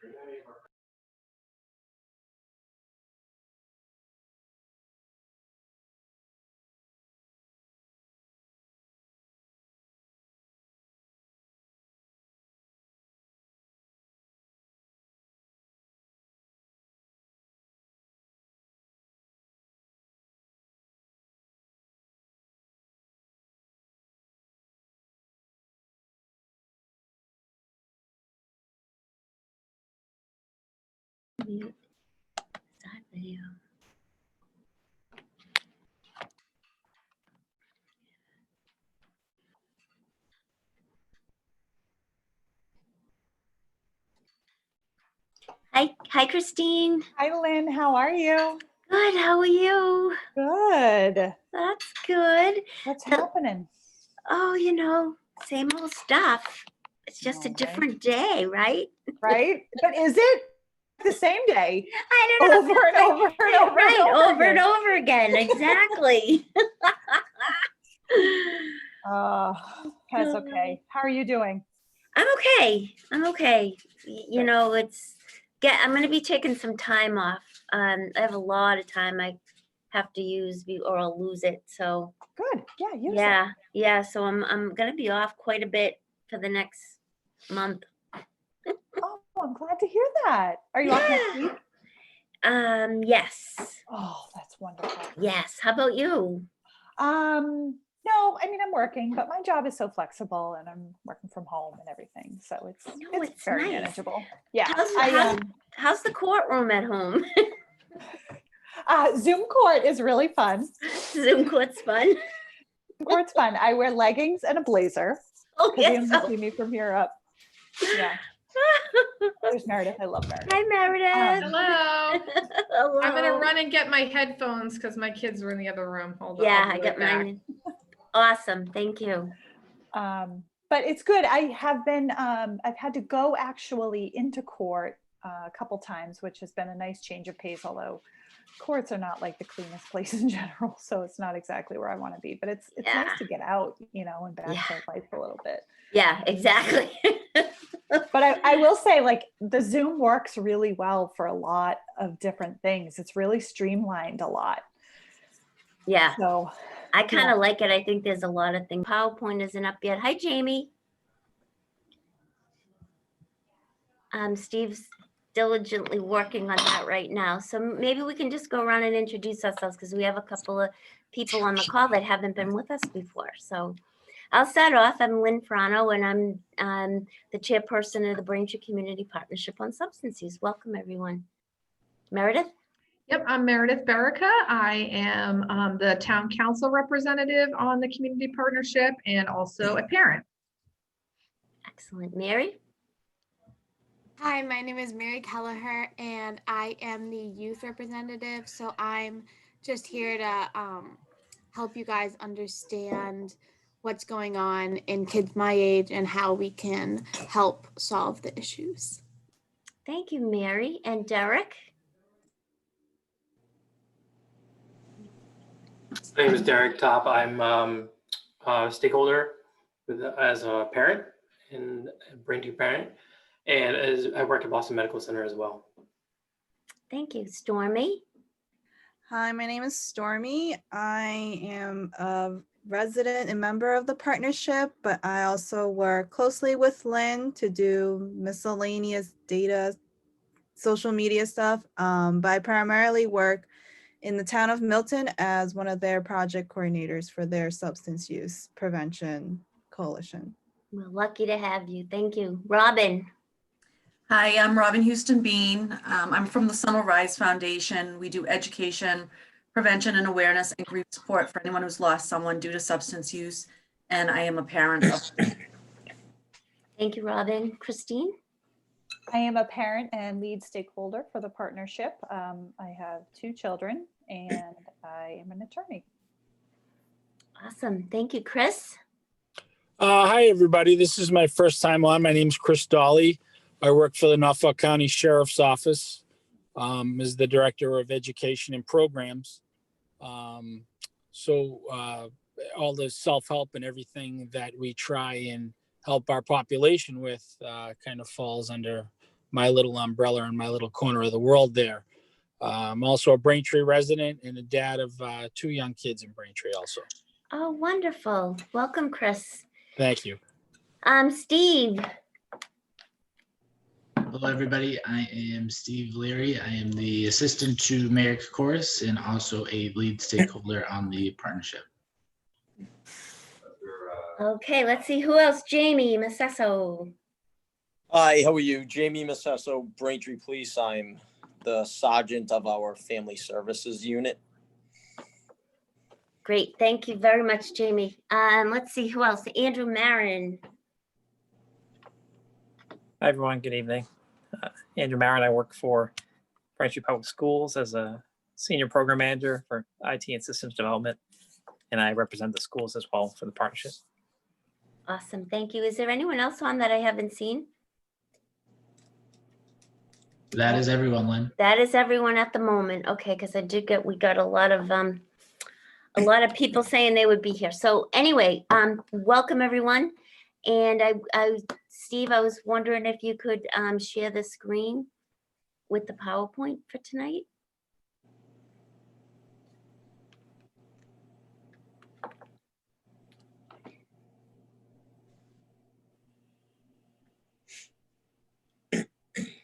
Mute that video. Hi, Christine. Hi, Lynn. How are you? Good. How are you? Good. That's good. What's happening? Oh, same old stuff. It's just a Right. different day, right? Right? But is it the same day? I don't know. Over and over and over Right, and over over and again. over again. Exactly. That's okay. How are you doing? I'm okay. I'm going to be taking some time off. I have a lot of time I have to use or I'll lose it. So Good. Yeah, use it. yeah. So I'm going to be off quite a bit for the next month. Oh, I'm glad to hear that. Are you off next week? Yes. Oh, that's wonderful. Yes. How about you? No, I mean, I'm working, but my job is so flexible and I'm working from home and everything. So it's very nice. manageable. Yeah. How's the courtroom at home? Zoom court is really fun. Zoom court's fun. Zoom court's fun. I wear leggings and a blazer. Oh, Because yes. you can see me from here up. Yeah. There's Meredith. I love Meredith. Hi, Meredith. Hello. Hello. I'm gonna run and get my headphones because my kids were in the other room. Hold on. Yeah, I'll be I right got back. mine. Awesome. Thank you. But it's good. I have been, I've had to go actually into court a couple times, which has been a nice change of pace, although courts are not like the cleanest place in general. So it's not exactly where I want to be, but it's nice to get out, and back to life a little bit. Yeah, exactly. But I will say, like, the Zoom works really well for a lot of different things. It's really streamlined a lot. Yeah. So I kind of like it. I think there's a lot of things. PowerPoint isn't up yet. Hi, Jamie. Steve's diligently working on that right now. So maybe we can just go around and introduce ourselves because we have a couple of people on the call that haven't been with us before. So I'll start off. I'm Lynn Frano, and I'm the chairperson of the Braintree Community Partnership on Substance Use. Welcome, everyone. Meredith? Yep, I'm Meredith Berica. I am the town council representative on the community partnership and also a parent. Excellent. Mary? Hi, my name is Mary Kelleher, and I am the youth representative. So I'm just here to help you guys understand what's going on in kids my age and how we can help solve the issues. Thank you, Mary. And Derek? My name is Derek Top. I'm a stakeholder as a parent and a Braintree parent, and I work at Boston Medical Center as well. Thank you. Stormy? Hi, my name is Stormy. I am a resident and member of the partnership, but I also work closely with Lynn to do miscellaneous data, social media stuff. But I primarily work in the town of Milton as one of their project coordinators for their substance use prevention coalition. We're lucky to have you. Thank you. Robin? Hi, I'm Robin Houston Bean. I'm from the Sun Will Rise Foundation. We do education, prevention and awareness and grief support for anyone who's lost someone due to substance use. And I am a parent of. Thank you, Robin. Christine? I am a parent and lead stakeholder for the partnership. I have 2 children and I am an attorney. Awesome. Thank you, Chris. Hi, everybody. This is my first time on. My name is Chris Dolly. I work for the Norfolk County Sheriff's Office as the Director of Education and Programs. So all the self-help and everything that we try and help our population with kind of falls under my little umbrella and my little corner of the world there. I'm also a Braintree resident and a dad of 2 young kids in Braintree also. Oh, wonderful. Welcome, Chris. Thank you. Steve. Hello, everybody. I am Steve Leary. I am the assistant to Mayor Kokoris and also a lead stakeholder on the partnership. Okay, let's see who else. Jamie Massesso. Hi, how are you? Jamie Massesso, Braintree Police. I'm the sergeant of our family services unit. Great. Thank you very much, Jamie. Let's see who else. Andrew Marin. Hi, everyone. Good evening. Andrew Marin. I work for Braintree Public Schools as a senior program manager for IT and systems development, and I represent the schools as well for the partnership. Awesome. Thank you. Is there anyone else on that I haven't seen? That is everyone, Lynn. That is everyone at the moment. Okay, because we got a lot of people saying they would be here. So anyway, welcome everyone. And Steve, I was wondering if you could share the screen with the PowerPoint for tonight.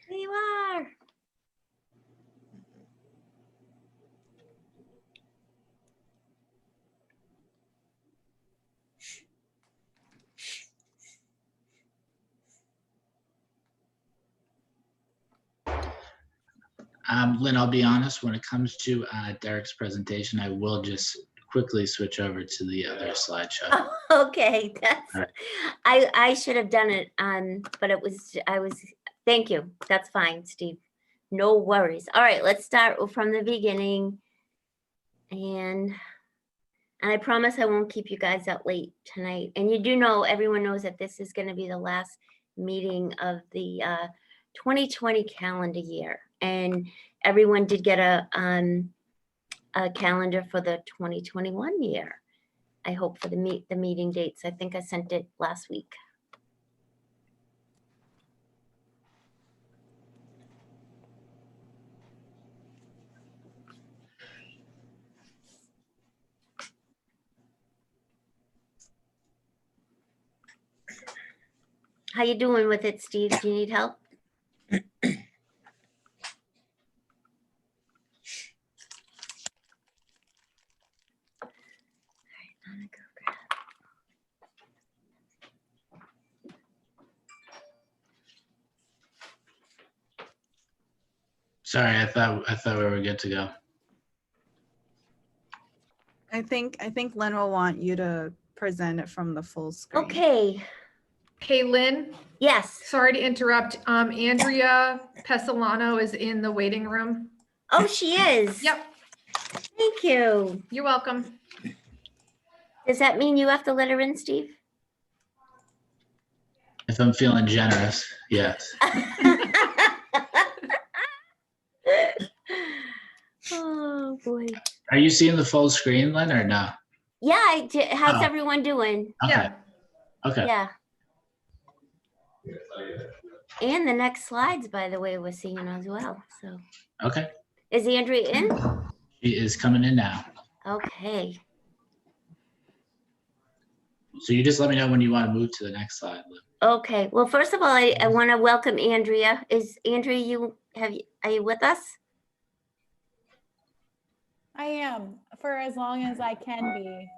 There you are. Lynn, I'll be honest, when it comes to Derek's presentation, I will just quickly switch over to the other slideshow. Oh, okay, that's, All right. I should have done it, but thank you. That's fine, Steve. No worries. All right, let's start from the beginning. And I promise I won't keep you guys up late tonight. And you do know, everyone knows that this is going to be the last meeting of the 2020 calendar year. And everyone did get a calendar for the 2021 year. I hope for the meeting dates. I think I sent it last week. How you doing with it, Steve? Do you need help? Sorry, I thought we were good to go. I think Lynn will want you to present it from the full screen. Okay. Hey, Lynn, Yes. sorry to interrupt. Andrea Pesolano is in the waiting room. Oh, she is. Yep, Thank you. you're welcome. Does that mean you have to let her in, Steve? If I'm feeling generous, yes. Oh boy. Are you seeing the full screen, Lynn, or no? Yeah, how's Oh. everyone doing? Okay. Yeah. Okay. Yeah. And the next slides, by the way, we're seeing as well. So Okay. is Andrea in? She is coming in now. Okay. So you just let me know when you want to move to the next slide, Lynn. Okay. Well, first of all, I want to welcome Andrea. Is Andrea, are you with us? I am, for as long as I can be.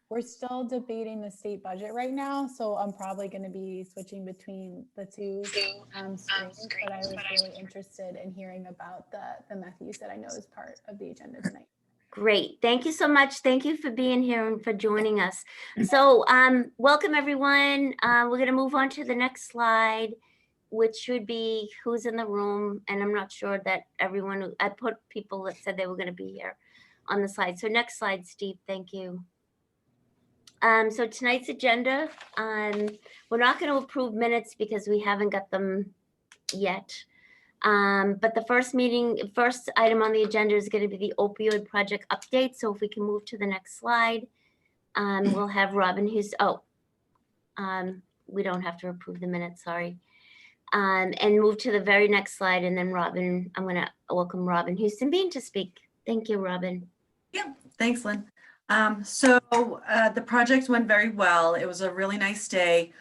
We're still debating the state budget right now, so I'm probably going to be switching between the two screens, but I was really interested in hearing about the meth use that I know is part of the agenda tonight. Great. Thank you so much. Thank you for being here and for joining us. So welcome, everyone. We're going to move on to the next slide, which should be who's in the room. And I'm not sure that everyone, I put people that said they were going to be here on the slide. So next slide, Steve. Thank you. So tonight's agenda, we're not going to approve minutes because we haven't got them yet. But the first item on the agenda is going to be the opioid project update. So if we can move to the next slide, we'll have Robin Houston. We don't have to approve the minutes, sorry. And move to the very next slide. And then Robin, I'm going to welcome Robin Houston Bean to speak. Thank you, Robin. Thanks, Lynn. The project went very well. It was a really nice day.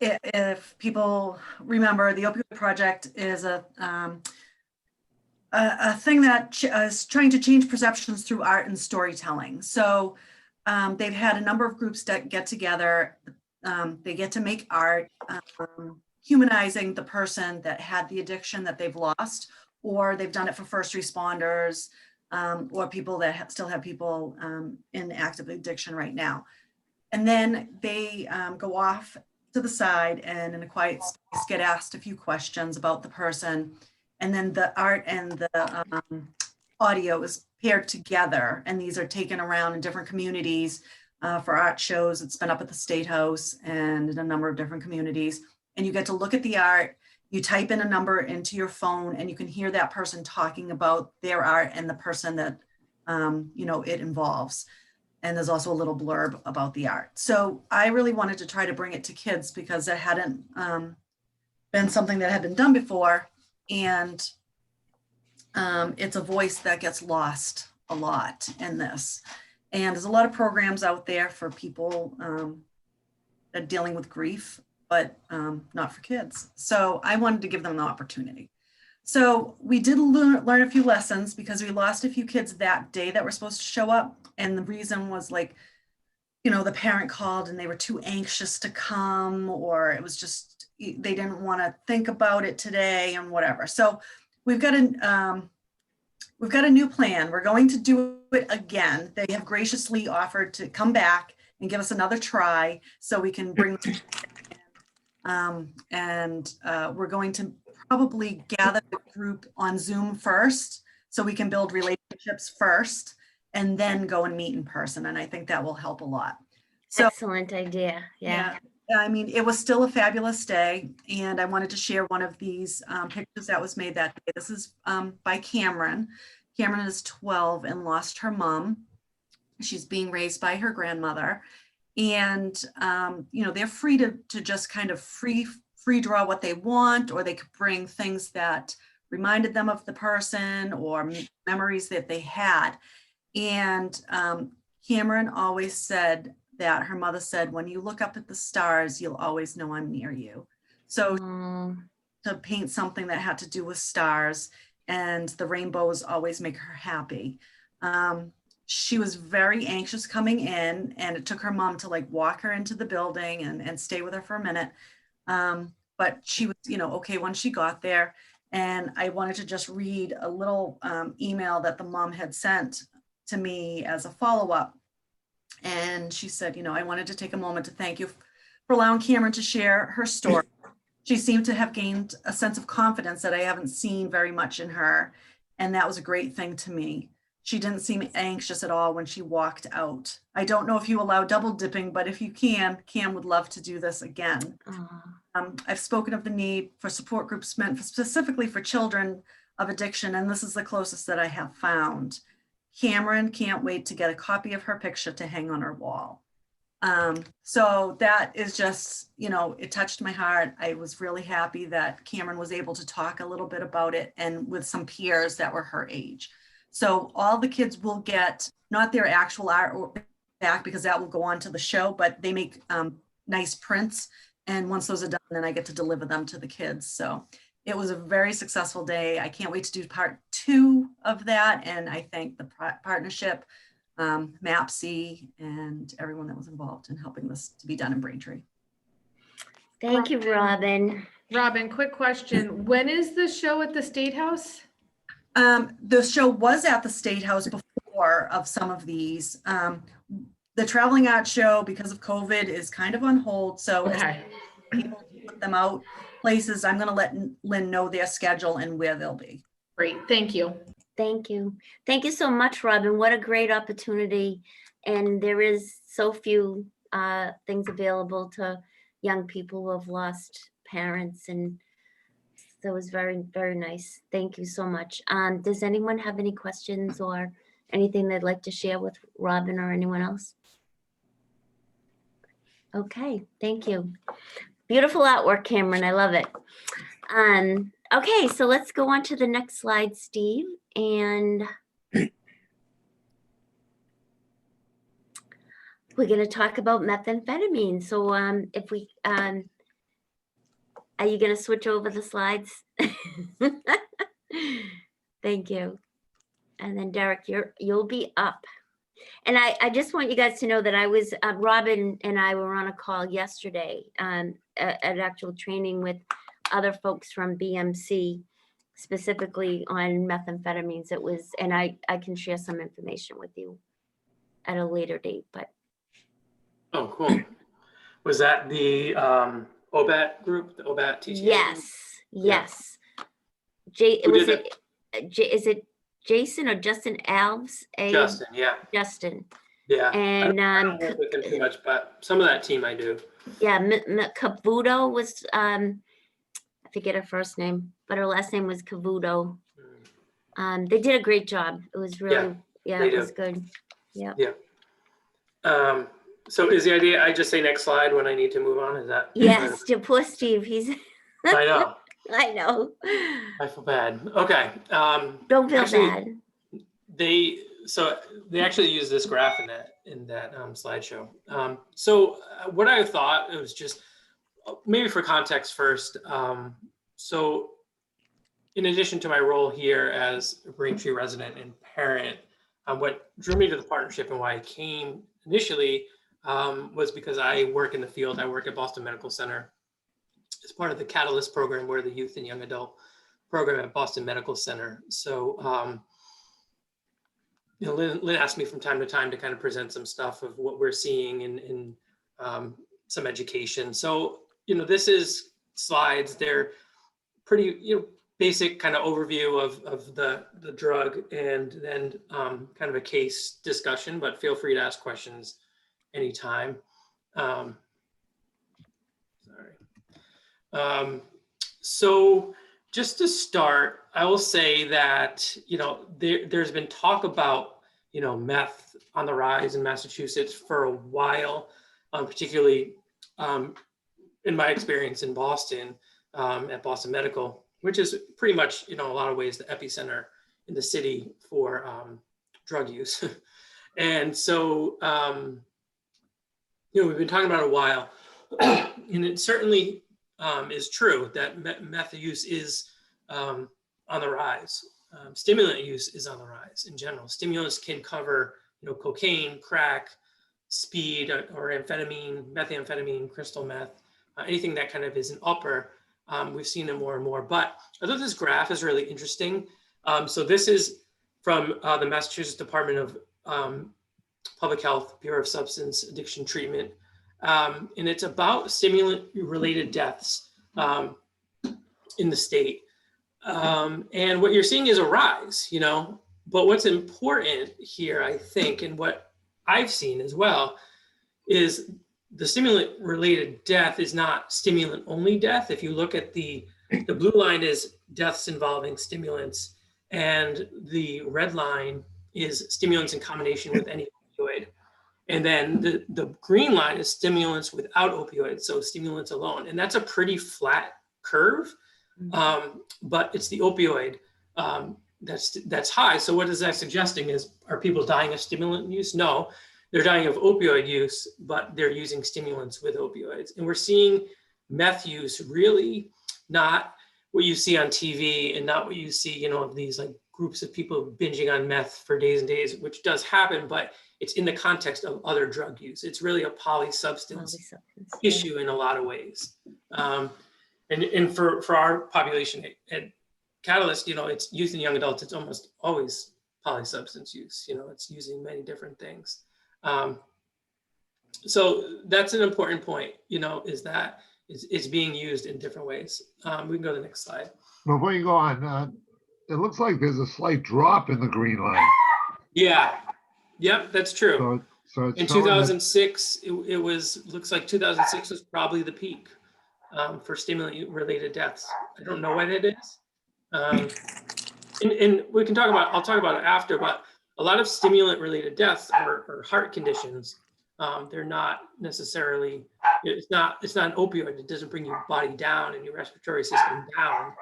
If people remember, the Opioid Project is a thing that is trying to change perceptions through art and storytelling. So they've had a number of groups that get together. They get to make art, humanizing the person that had the addiction that they've lost, or they've done it for first responders, or people that still have people in active addiction right now. And then they go off to the side and in a quiet space get asked a few questions about the person. And then the art and the audio is paired together. And these are taken around in different communities for art shows. It's been up at the State House and in a number of different communities. And you get to look at the art. You type in a number into your phone and you can hear that person talking about their art and the person that, it involves. And there's also a little blurb about the art. So I really wanted to try to bring it to kids because it hadn't been something that had been done before. And it's a voice that gets lost a lot in this. And there's a lot of programs out there for people that are dealing with grief, but not for kids. So I wanted to give them the opportunity. So we did learn a few lessons because we lost a few kids that day that were supposed to show up. And the reason was like, the parent called and they were too anxious to come, or it was just, they didn't want to think about it today and whatever. So we've got a new plan. We're going to do it again. They have graciously offered to come back and give us another try so we can bring them we're going to probably gather the group on Zoom first so we can build relationships first and then go and meet in person. And I think that will help a lot. So, excellent idea. Yeah. I mean, it was still a fabulous day. And I wanted to share one of these pictures that was made that day. This is by Cameron. Cameron is 12 and lost her mom. She's being raised by her grandmother. And, they're free to just kind of free draw what they want, or they could bring things that reminded them of the person or memories that they had. And Cameron always said that her mother said, when you look up at the stars, you'll always know I'm near you. So to paint something that had to do with stars, and the rainbows always make her happy. She was very anxious coming in, and it took her mom to like walk her into the building and stay with her for a minute. But she was, okay when she got there. And I wanted to just read a little email that the mom had sent to me as a follow-up. And she said, I wanted to take a moment to thank you for allowing Cameron to share her story. She seemed to have gained a sense of confidence that I haven't seen very much in her. And that was a great thing to me. She didn't seem anxious at all when she walked out. I don't know if you allow double dipping, but if you can, Cam would love to do this again. I've spoken of the need for support groups meant specifically for children of addiction, and this is the closest that I have found. Cameron can't wait to get a copy of her picture to hang on her wall. So that is just, it touched my heart. I was really happy that Cameron was able to talk a little bit about it and with some peers that were her age. So all the kids will get not their actual art back because that will go on to the show, but they make nice prints. And once those are done, then I get to deliver them to the kids. So it was a very successful day. I can't wait to do part 2 of that. And I thank the partnership, MAPC, and everyone that was involved in helping this to be done in Braintree. Thank you, Robin. Robin, quick question. When is the show at the State House? The show was at the State House before of some of these. The Traveling Art Show, because of COVID, is kind of on hold. So okay. People put them out places. I'm going to let Lynn know their schedule and where they'll be. Great. Thank you. Thank you. Thank you so much, Robin. What a great opportunity. And there is so few things available to young people who have lost parents. And so it was very, very nice. Thank you so much. Does anyone have any questions or anything they'd like to share with Robin or anyone else? Okay, thank you. Beautiful artwork, Cameron. I love it. Okay, so let's go on to the next slide, Steve. And we're going to talk about methamphetamine. So if we, are you going to switch over the slides? Thank you. And then Derek, you'll be up. And I just want you guys to know that I was, Robin and I were on a call yesterday at actual training with other folks from BMC, specifically on methamphetamines. It was, and I can share some information with you at a later date, but. Oh, cool. Was that the OBAT group, the OBAT teaching? Yes. Is it Jason or Justin Alves? Justin, yeah. Justin. Yeah. And I don't work with him too much, but some of that team I do. Yeah, Cavuto was, I forget her first name, but her last name was Cavuto. They did a great job. It was really, it was good. Yeah. So is the idea I just say next slide when I need to move on? Is that? Yes, poor Steve. He's. I know. I know. I feel bad. Okay. Don't feel actually, bad. They actually use this graph in that slideshow. So what I thought, it was just maybe for context first. So in addition to my role here as a Braintree resident and parent, what drew me to the partnership and why I came initially was because I work in the field. I work at Boston Medical Center as part of the Catalyst program. We're the youth and young adult program at Boston Medical Center. So, you know, Lynn asked me from time to time to kind of present some stuff of what we're seeing in some education. So, you know, this is slides. They're pretty, you know, basic kind of overview of the drug, and then kind of a case discussion, but feel free to ask questions anytime. So just to start, I will say that, you know, there's been talk about, you know, meth on the rise in Massachusetts for a while, particularly in my experience in Boston, at Boston Medical, which is pretty much, you know, a lot of ways the epicenter in the city for drug use. And so, you know, we've been talking about it a while, and it certainly is true that meth use is on the rise. Stimulant use is on the rise in general. Stimulants can cover, you know, cocaine, crack, speed, or amphetamine, methamphetamine, crystal meth, anything that kind of is an upper. We've seen it more and more, but I thought this graph is really interesting. So this is from the Massachusetts Department of Public Health, Bureau of Substance Addiction Treatment. And it's about stimulant-related deaths in the state. And what you're seeing is a rise, you know, but what's important here, I think, and what I've seen as well, is the stimulant-related death is not stimulant-only death. If you look at the blue line is deaths involving stimulants, and the red line is stimulants in combination with any opioid. And then the green line is stimulants without opioids, so stimulants alone. And that's a pretty flat curve, but it's the opioid that's high. So what is that suggesting is, are people dying of stimulant use? No, they're dying of opioid use, but they're using stimulants with opioids. And we're seeing meth use really not what you see on TV and not what you see, you know, these like groups of people binging on meth for days and days, which does happen, but it's in the context of other drug use. It's really a polysubstance issue in a lot of ways. And for our population at Catalyst, you know, it's youth and young adults, it's almost always polysubstance use. You know, it's using many different things. So that's an important point, you know, is that it's being used in different ways. We can go to the next slide. Before you go on, it looks like there's a slight drop in the green line. Yeah. Yep, that's true. So it's in 2006, it was, looks like 2006 was probably the peak for stimulant-related deaths. I don't know what it is. And we can talk about, I'll talk about it after, but a lot of stimulant-related deaths are heart conditions. They're not necessarily, it's not an opioid. It doesn't bring your body down and your respiratory system down.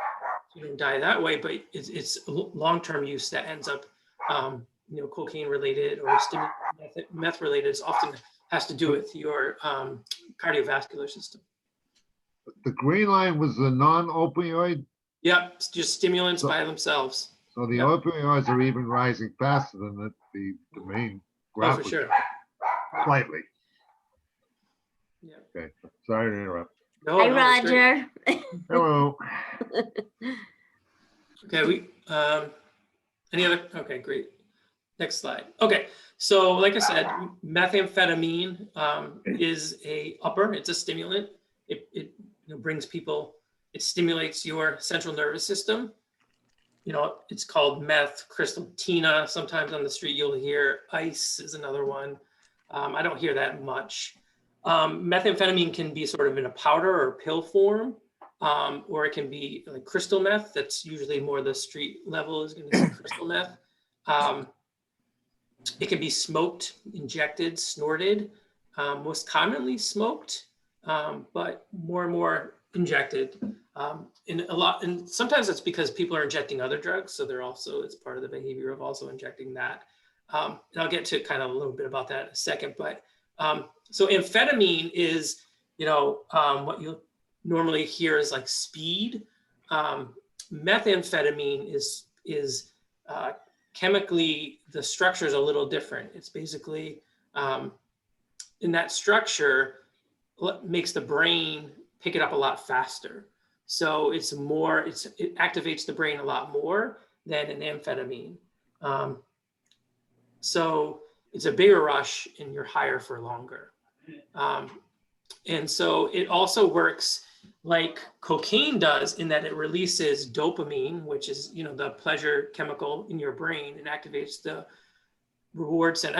You don't die that way, but it's long-term use that ends up, cocaine related or meth related. It's often has to do with your cardiovascular system. The green line was the non-opioid, Yep, it's just stimulants So- by themselves. so the Yep. opioids are even rising faster than the main Oh, graph. for sure. Slightly. Yeah. Okay, sorry to interrupt. No, Hi, no, it's great. Roger. Hello. Okay, any other, okay, great. Next slide. Okay, so like I said, methamphetamine is it's a stimulant. It brings people, it stimulates your central nervous system. It's called meth, crystal tina. Sometimes on the street you'll hear ice is another one. I don't hear that much. Methamphetamine can be sort of in a powder or pill form, or it can be like crystal meth. That's usually more the street level is going to be crystal meth. It can be smoked, injected, snorted, most commonly smoked, but more and more injected. And sometimes it's because people are injecting other drugs. So it's part of the behavior of also injecting that. And I'll get to kind of a little bit about that in a second, but so amphetamine is, what you normally hear is like speed. Methamphetamine is chemically, the structure is a little different. It's basically in that structure, what makes the brain pick it up a lot faster. So it activates the brain a lot more than an amphetamine. So it's a bigger rush and you're higher for longer. And so it also works like cocaine does in that it releases dopamine, which is, the pleasure chemical in your brain, and activates the reward center.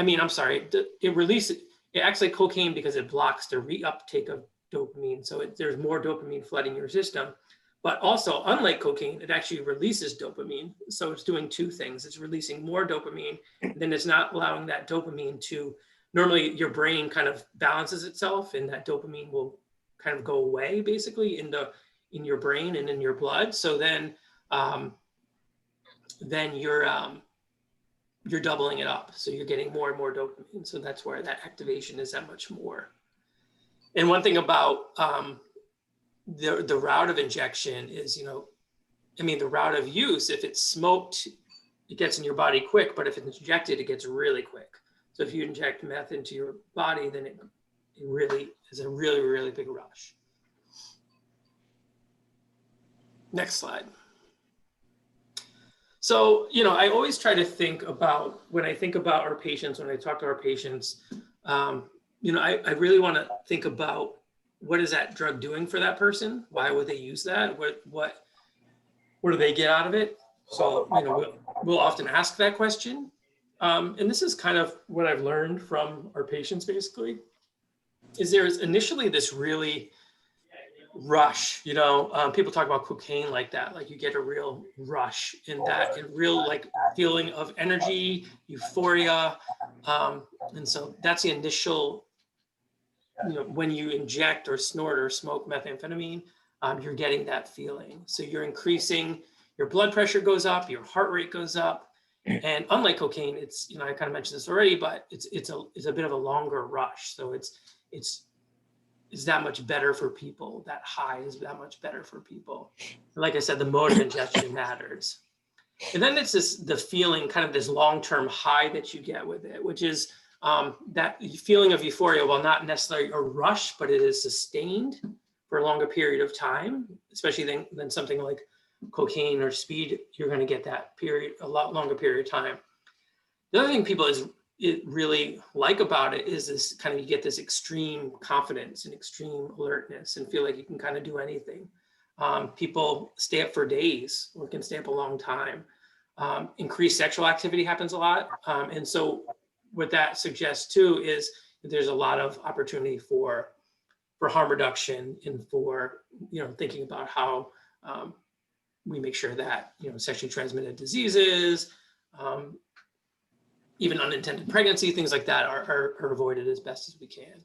It acts like cocaine because it blocks the reuptake of dopamine. So there's more dopamine flooding your system. But also, unlike cocaine, it actually releases dopamine. So it's doing two things. It's releasing more dopamine, and then it's not allowing that dopamine to, normally your brain kind of balances itself and that dopamine will kind of go away basically in your brain and in your blood. So then you're doubling it up. So you're getting more and more dopamine. So that's where that activation is that much more. And one thing about the route of injection is, the route of use, if it's smoked, it gets in your body quick, but if it's injected, it gets really quick. So if you inject meth into your body, then it really is a really, really big rush. Next slide. So, I always try to think about, when I think about our patients, when I talk to our patients, I really want to think about what is that drug doing for that person? Why would they use that? What do they get out of it? So, we'll often ask that question. And this is kind of what I've learned from our patients basically, is there's initially this really rush, people talk about cocaine like that, like you get a real rush in that, and real like feeling of energy, euphoria. And so that's the initial, when you inject or snort or smoke methamphetamine, you're getting that feeling. So you're increasing, your blood pressure goes up, your heart rate goes up. And unlike cocaine, it's, I kind of mentioned this already, but it's a bit of a longer rush. So it's that much better for people. That high is that much better for people. Like I said, the mode of ingestion matters. And then it's the feeling, kind of this long-term high that you get with it, which is that feeling of euphoria, while not necessarily a rush, but it is sustained for a longer period of time, especially than something like cocaine or speed. You're going to get that period, a lot longer period of time. The other thing people really like about it is this kind of, you get this extreme confidence and extreme alertness and feel like you can kind of do anything. People stay up for days or can stay up a long time. Increased sexual activity happens a lot. And so what that suggests too is that there's a lot of opportunity for harm reduction and for, thinking about how we make sure that, sexually transmitted diseases, even unintended pregnancy, things like that are avoided as best as we can.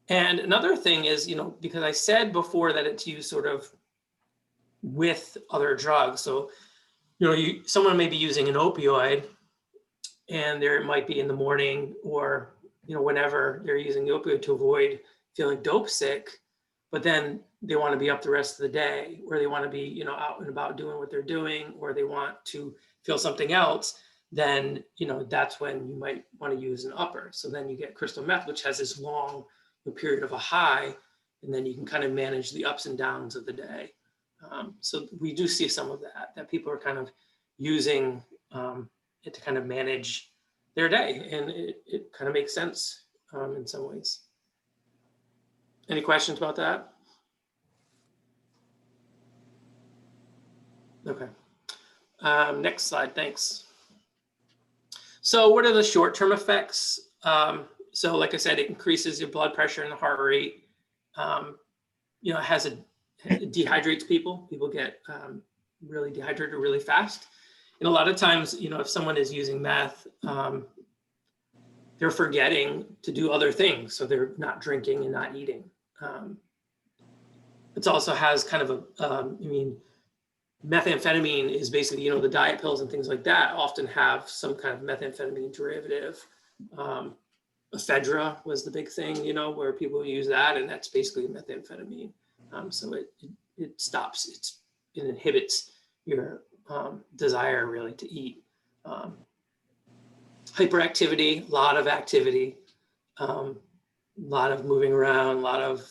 And another thing is, because I said before that it's used sort of with other drugs. So, someone may be using an opioid and there might be in the morning or, whenever they're using the opioid to avoid feeling dope sick, but then they want to be up the rest of the day, or they want to be, out and about doing what they're doing, or they want to feel something else, then, that's when you might want to use an upper. So then you get crystal meth, which has this long period of a high, and then you can kind of manage the ups and downs of the day. So we do see some of that people are kind of using it to kind of manage their day, and it kind of makes sense in some ways. Any questions about that? Okay. Next slide, thanks. So what are the short-term effects? So like I said, it increases your blood pressure and the heart rate. It dehydrates people. People get really dehydrated really fast. And a lot of times, if someone is using meth, they're forgetting to do other things. So they're not drinking and not eating. It also has kind of methamphetamine is basically, the diet pills and things like that often have some kind of methamphetamine derivative. Ephedra was the big thing, where people use that, and that's basically methamphetamine. So it stops, it inhibits your desire really to eat. Hyperactivity, a lot of activity, a lot of moving around, a lot of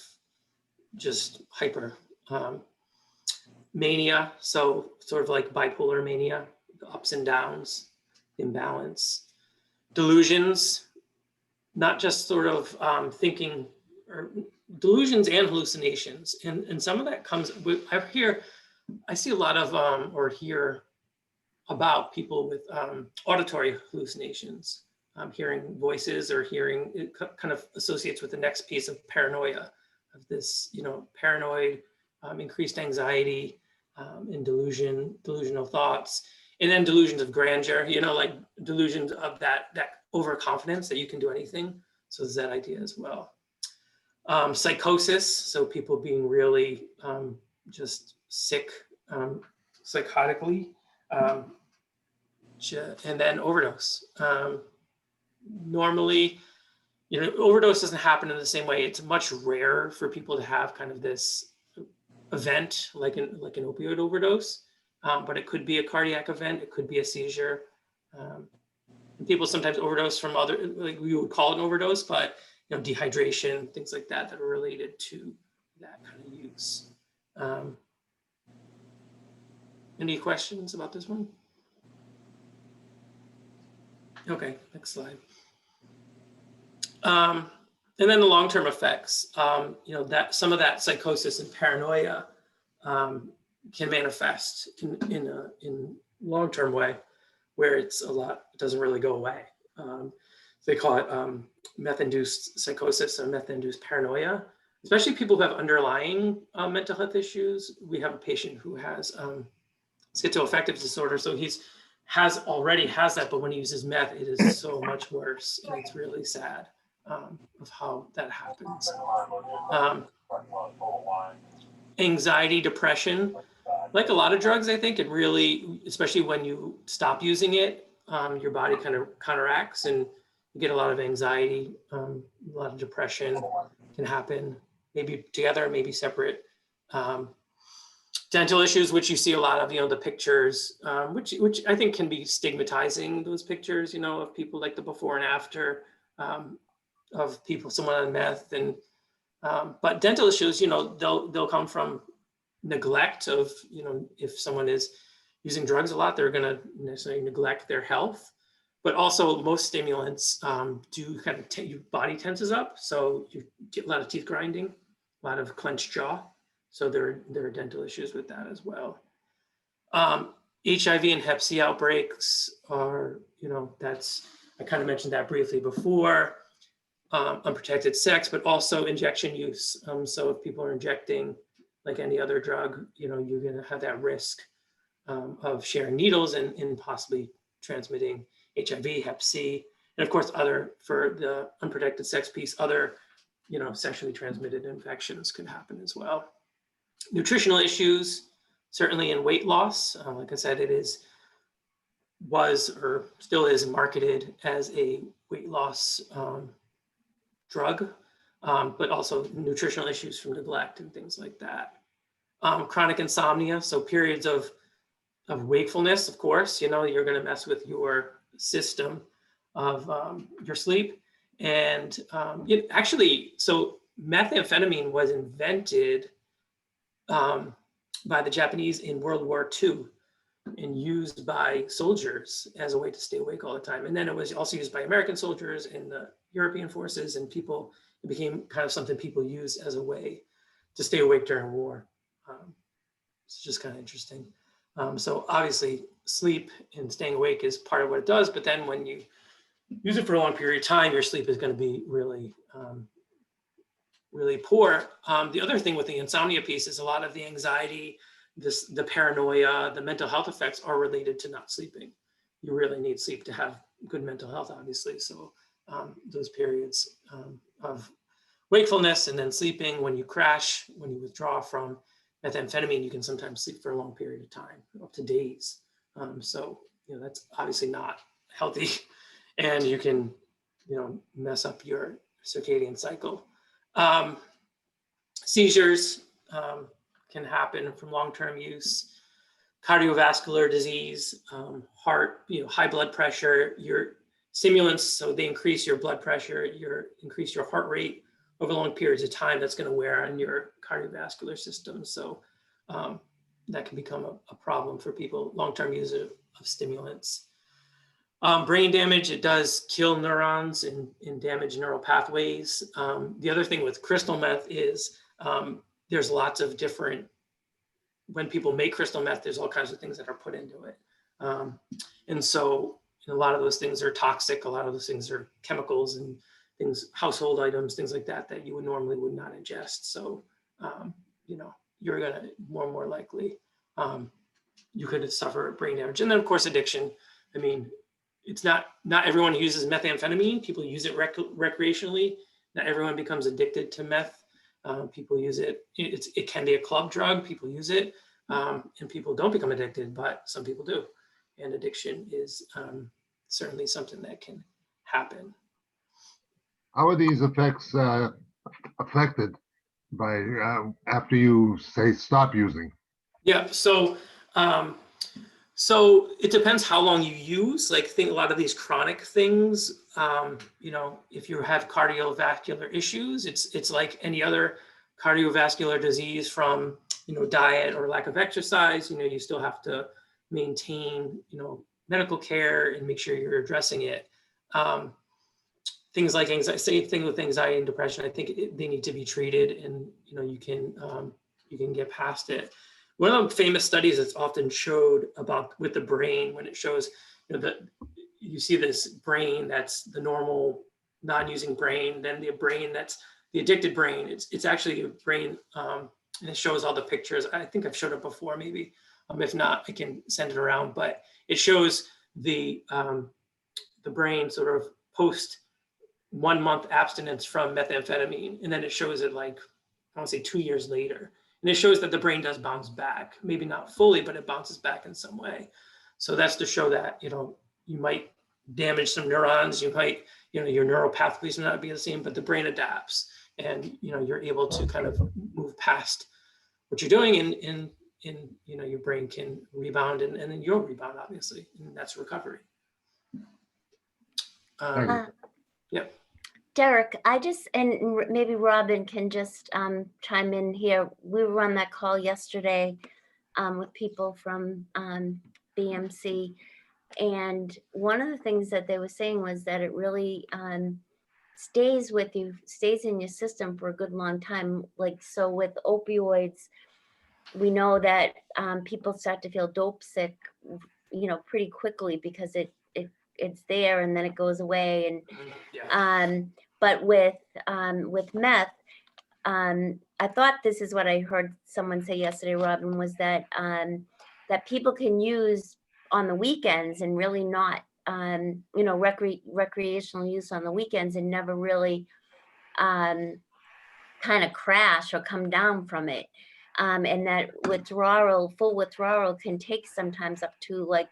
just hyper. Mania, so sort of like bipolar mania, the ups and downs, imbalance. Delusions, not just sort of thinking, or delusions and hallucinations. And some of that comes with, I see a lot of, or hear about people with auditory hallucinations, hearing voices or hearing, it kind of associates with the next piece of paranoia, of this, paranoid, increased anxiety, and delusional thoughts, and then delusions of grandeur, like delusions of that overconfidence that you can do anything. So there's that idea as well. Psychosis, so people being really just sick, psychotically, and then overdose. Normally, overdose doesn't happen in the same way. It's much rarer for people to have kind of this event like an opioid overdose, but it could be a cardiac event, it could be a seizure. And people sometimes overdose from other, like we would call it an overdose, but dehydration, things like that are related to that kind of use. Any questions about this one? Okay, next slide. And then the long-term effects, that some of that psychosis and paranoia can manifest in a long-term way, where it doesn't really go away. They call it meth-induced psychosis or meth-induced paranoia, especially people who have underlying mental health issues. We have a patient who has schizoaffective disorder, so already has that, but when he uses meth, it is so much worse, and it's really sad. Of how that happens. Anxiety, depression, like a lot of drugs, I think it really, especially when you stop using it, your body kind of counteracts and you get a lot of anxiety, a lot of depression can happen, maybe together, maybe separate. Dental issues, which you see a lot of, the pictures, which I think can be stigmatizing, those pictures, of people like the before and after, of someone on meth, and but dental issues, they'll come from neglect of, if someone is using drugs a lot, they're going to necessarily neglect their health, but also most stimulants do kind of your body tenses up, so you get a lot of teeth grinding, a lot of clenched jaw, so there are dental issues with that as well. HIV and Hep C outbreaks are, I kind of mentioned that briefly before. Unprotected sex, but also injection use. So if people are injecting like any other drug, you're going to have that risk of sharing needles and possibly transmitting HIV, Hep C, and of course, other, for the unprotected sex piece, other, sexually transmitted infections could happen as well. Nutritional issues, certainly in weight loss. Like I said, was or still is marketed as a weight loss drug, but also nutritional issues from neglect and things like that. Chronic insomnia, so periods of wakefulness, of course, you're going to mess with your system of your sleep. And so methamphetamine was invented by the Japanese in World War II and used by soldiers as a way to stay awake all the time. And then it was also used by American soldiers in the European forces, and it became kind of something people use as a way to stay awake during war. It's just kind of interesting. So obviously sleep and staying awake is part of what it does, but then when you use it for a long period of time, your sleep is going to be really, really poor. The other thing with the insomnia piece is a lot of the anxiety, the paranoia, the mental health effects are related to not sleeping. You really need sleep to have good mental health, obviously. So those periods of wakefulness and then sleeping, when you crash, when you withdraw from methamphetamine, you can sometimes sleep for a long period of time, up to days. So that's obviously not healthy, and you can mess up your circadian cycle. Seizures can happen from long-term use. Cardiovascular disease, heart, high blood pressure, your stimulants, so they increase your blood pressure, increase your heart rate over long periods of time. That's going to wear on your cardiovascular system. So that can become a problem for people, long-term use of stimulants. Brain damage, it does kill neurons and damage neural pathways. The other thing with crystal meth is there's lots of different, when people make crystal meth, there's all kinds of things that are put into it. And so a lot of those things are toxic. A lot of those things are chemicals and things, household items, things like that, that you would not ingest. So, you're gonna more and more likely, you could suffer brain damage. And then of course, addiction. I mean, it's not everyone who uses methamphetamine. People use it recreationally. Not everyone becomes addicted to meth. People use it. It can be a club drug. People use it, and people don't become addicted, but some people do. And addiction is certainly something that can happen. How are these effects affected by after you say stop using? Yeah. So it depends how long you use. Like, a lot of these chronic things, if you have cardiovascular issues, it's like any other cardiovascular disease from, diet or lack of exercise. You still have to maintain, medical care and make sure you're addressing it. Things like anxiety, same thing with anxiety and depression. I think they need to be treated, and you can get past it. One of the famous studies that's often showed with the brain, when it shows, that you see this brain that's the normal non-using brain, then the brain that's the addicted brain. It's actually a brain, and it shows all the pictures. I think I've showed it before, maybe. If not, I can send it around. But it shows the brain sort of post 1 month abstinence from methamphetamine, and then it shows it like, I want to say 2 years later. And it shows that the brain does bounce back, maybe not fully, but it bounces back in some way. So that's to show that, you might damage some neurons, you might, your neural pathways may not be the same, but the brain adapts, and, you're able to kind of move past what you're doing, and your brain can rebound, and then you'll rebound, obviously, and that's recovery. Yep. Derek, and maybe Robin can just chime in here. We were on that call yesterday with people from BMC, and one of the things that they were saying was that it really stays with you, stays in your system for a good long time. Like, so with opioids, we know that people start to feel dope sick, pretty quickly, because it's there and then it goes away. And but with meth, I thought this is what I heard someone say yesterday, Robin, was that that people can use on the weekends and really not you know, recreational use on the weekends and never really kind of crash or come down from it. And that full withdrawal can take sometimes up to like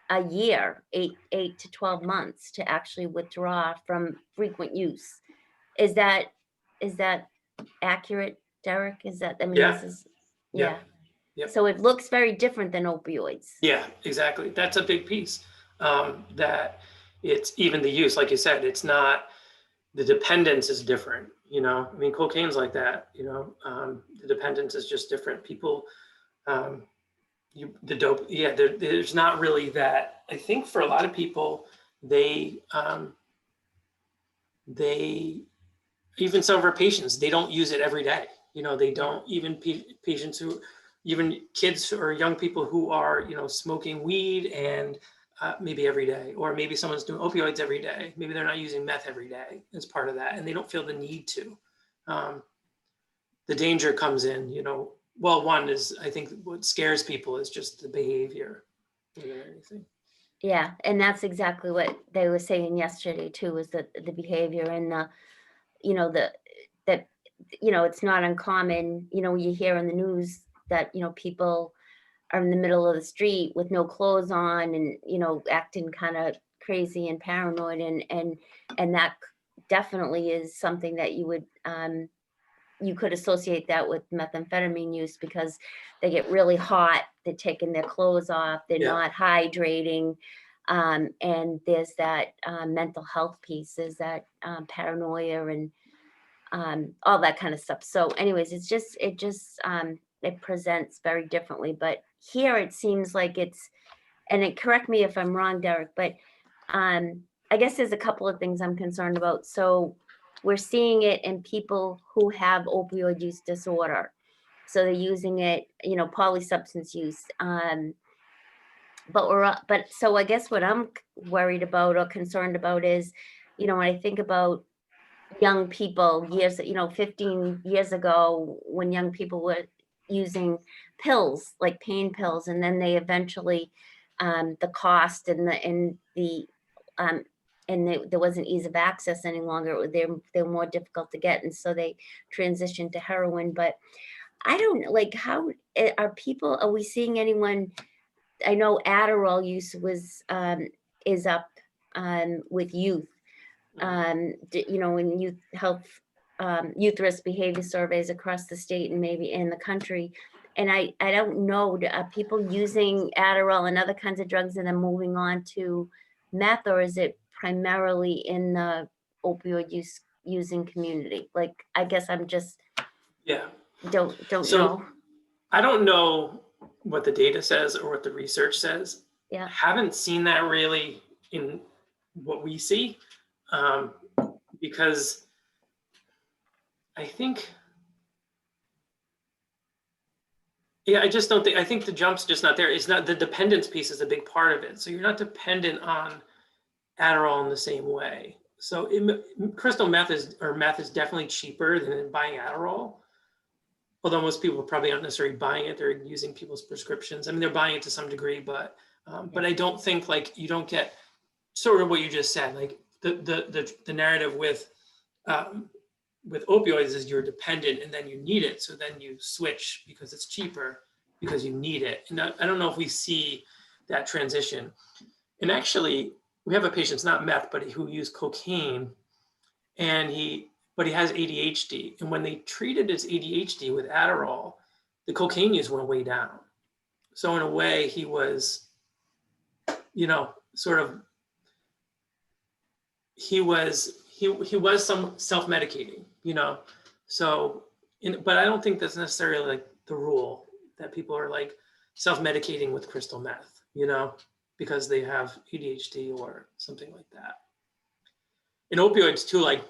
a year, 8 to 12 months to actually withdraw from frequent use. Is that accurate, Derek? Is that, I mean, Yeah. this is, Yeah. yeah. Yep. So it looks very different than opioids. Yeah, exactly. That's a big piece. That it's even the use, like you said, it's not, the dependence is different, you know, I mean, cocaine's like that, you know, the dependence is just different. People, the dope, yeah, there's not really that. I think for a lot of people, they, even some of our patients, they don't use it every day. You know, they don't, even patients who, even kids or young people who are, you know, smoking weed and maybe every day, or maybe someone's doing opioids every day. Maybe they're not using meth every day as part of that, and they don't feel the need to. The danger comes in, you know, well, one is, I think what scares people is just the behavior more than anything. Yeah, and that's exactly what they were saying yesterday too, was that the behavior and the, you know, that, you know, it's not uncommon, you know, you hear in the news that, you know, people are in the middle of the street with no clothes on and, you know, acting kind of crazy and paranoid, and that definitely is something that you would, you could associate that with methamphetamine use, because they get really hot, they're taking their clothes off, they're Yeah. not hydrating. And there's that mental health piece, there's that paranoia and all that kind of stuff. So anyways, it just it presents very differently. But here it seems like it's, and it, correct me if I'm wrong, Derek, but I guess there's a couple of things I'm concerned about. So we're seeing it in people who have opioid use disorder. So they're using it, you know, polysubstance use. But so I guess what I'm worried about or concerned about is, you know, when I think about young people years, you know, 15 years ago, when young people were using pills like pain pills, and then they eventually the cost and there wasn't ease of access any longer. They're more difficult to get, and so they transitioned to heroin. But I don't like, how are we seeing anyone? I know Adderall use is up with youth. You know, in youth health, youth risk behavior surveys across the state and maybe in the country. And I don't know, are people using Adderall and other kinds of drugs and then moving on to meth, or is it primarily in the opioid using community? Like, I guess I'm just don't So, know. I don't know what the data says or what the research says. Yeah. I haven't seen that really in what we see, because I think, I just don't think, I think the jump's just not there. It's not, the dependence piece is a big part of it. So you're not dependent on Adderall in the same way. So crystal meth is definitely cheaper than buying Adderall. Although most people probably aren't necessarily buying it, they're using people's prescriptions. I mean, they're buying it to some degree, but I don't think, like, you don't get sort of what you just said, like the narrative with opioids is you're dependent and then you need it. So then you switch because it's cheaper, because you need it. And I don't know if we see that transition. And actually, we have a patient, it's not meth, but who used cocaine, and but he has ADHD. And when they treated his ADHD with Adderall, the cocaine use went way down. So in a way, he was, you know, sort of, he was some self-medicating, you know. So, but I don't think that's necessarily like the rule, that people are like self-medicating with crystal meth, you know, because they have ADHD or something like that. And opioids too, like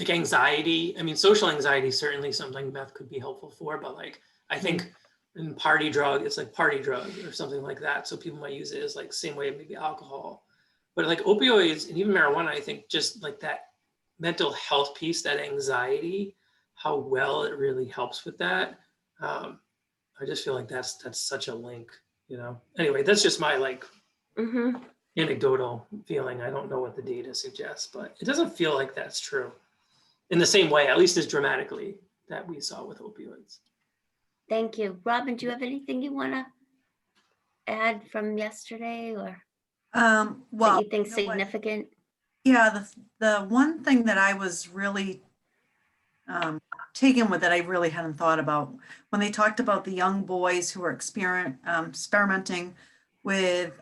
anxiety. I mean, social anxiety is certainly something meth could be helpful for, but like, I think in party drug, it's like party drug or something like that. So people might use it as like same way maybe alcohol. But like opioids and even marijuana, I think just like that mental health piece, that anxiety, how well it really helps with that. I just feel like that's such a link, you know. Anyway, that's just my like, anecdotal feeling. I don't know what the data suggests, but it doesn't feel like that's true in the same way, at least as dramatically, that we saw with opioids. Thank you. Robin, do you have anything you want to add from yesterday or that Well, you think you know what? significant? Yeah, the one thing that I was really taken with that I really hadn't thought about when they talked about the young boys who are experimenting with,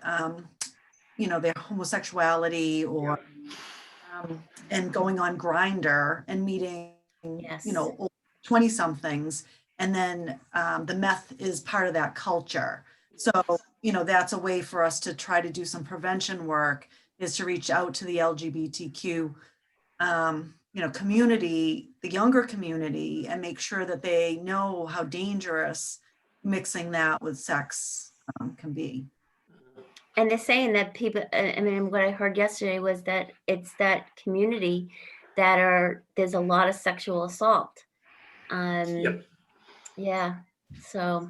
you know, their homosexuality or and going on Grindr and meeting, Yes. you know, 20 somethings, and then the meth is part of that culture. So, you know, that's a way for us to try to do some prevention work, is to reach out to the LGBTQ, you know, community, the younger community, and make sure that they know how dangerous mixing that with sex can be. And they're saying that people, I mean, what I heard yesterday was that it's that community that there's a lot of sexual assault. Yep. Yeah, so.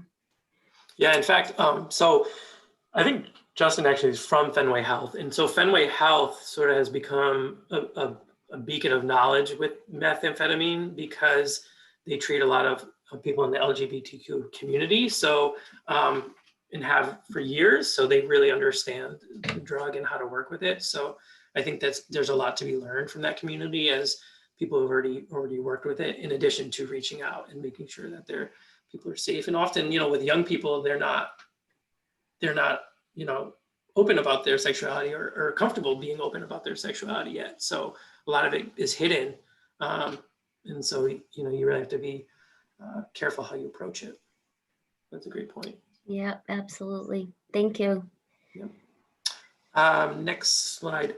Yeah, in fact, so I think Justin actually is from Fenway Health. And so Fenway Health sort of has become a beacon of knowledge with methamphetamine because they treat a lot of people in the LGBTQ community. So, and have for years. So they really understand the drug and how to work with it. So I think there's a lot to be learned from that community as people have already worked with it, in addition to reaching out and making sure that people are safe. And often, you know, with young people, they're not, you know, open about their sexuality or comfortable being open about their sexuality yet. So a lot of it is hidden. And so, you know, you really have to be careful how you approach it. That's a great point. Yeah, absolutely. Thank you. Yep. Next slide.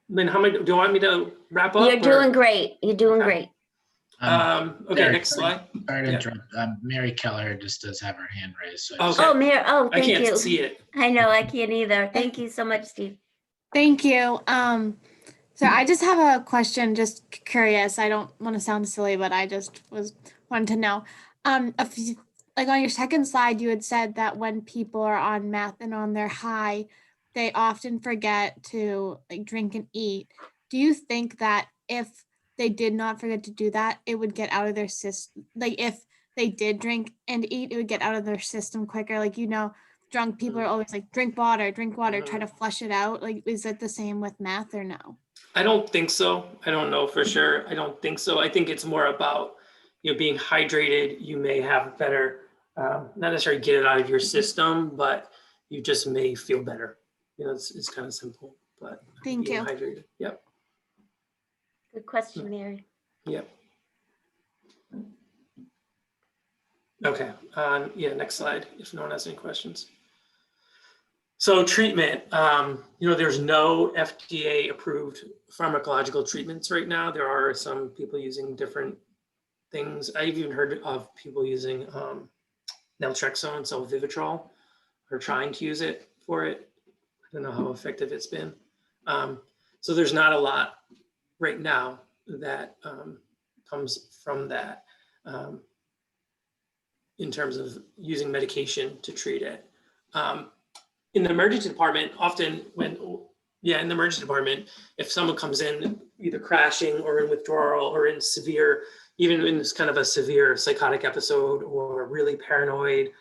Lynn, do you want me to wrap up? You're doing great. You're doing great. Okay, Derek, next slide. Sorry to interrupt. Mary Keller just does have her hand raised. So Okay. Oh, Mayor. Oh, I thank you. can't see it. I know, I can't either. Thank you so much, Steve. Thank you. So I just have a question, just curious. I don't want to sound silly, but I just wanted to know. Like on your second slide, you had said that when people are on meth and on their high, they often forget to like drink and eat. Do you think that if they did not forget to do that, it would get out of their system? Like if they did drink and eat, it would get out of their system quicker. Like, you know, drunk people are always like, drink water, try to flush it out. Like, is it the same with meth or no? I don't think so. I don't know for sure. I don't think so. I think it's more about, you know, being hydrated. You may have better, not necessarily get it out of your system, but you just may feel better. You know, it's kind of simple, but Thank being you. hydrated. Yep. Good question, Mary. Yep. Okay. Yeah, next slide, if no one has any questions. So treatment, you know, there's no FDA approved pharmacological treatments right now. There are some people using different things. I've even heard of people using naltrexone, so Vivitrol, or trying to use it for it. I don't know how effective it's been. So there's not a lot right now that comes from that in terms of using medication to treat it. In the emergency department, often in the emergency department, if someone comes in either crashing or in withdrawal or in severe, even in this kind of a severe psychotic episode or really paranoid,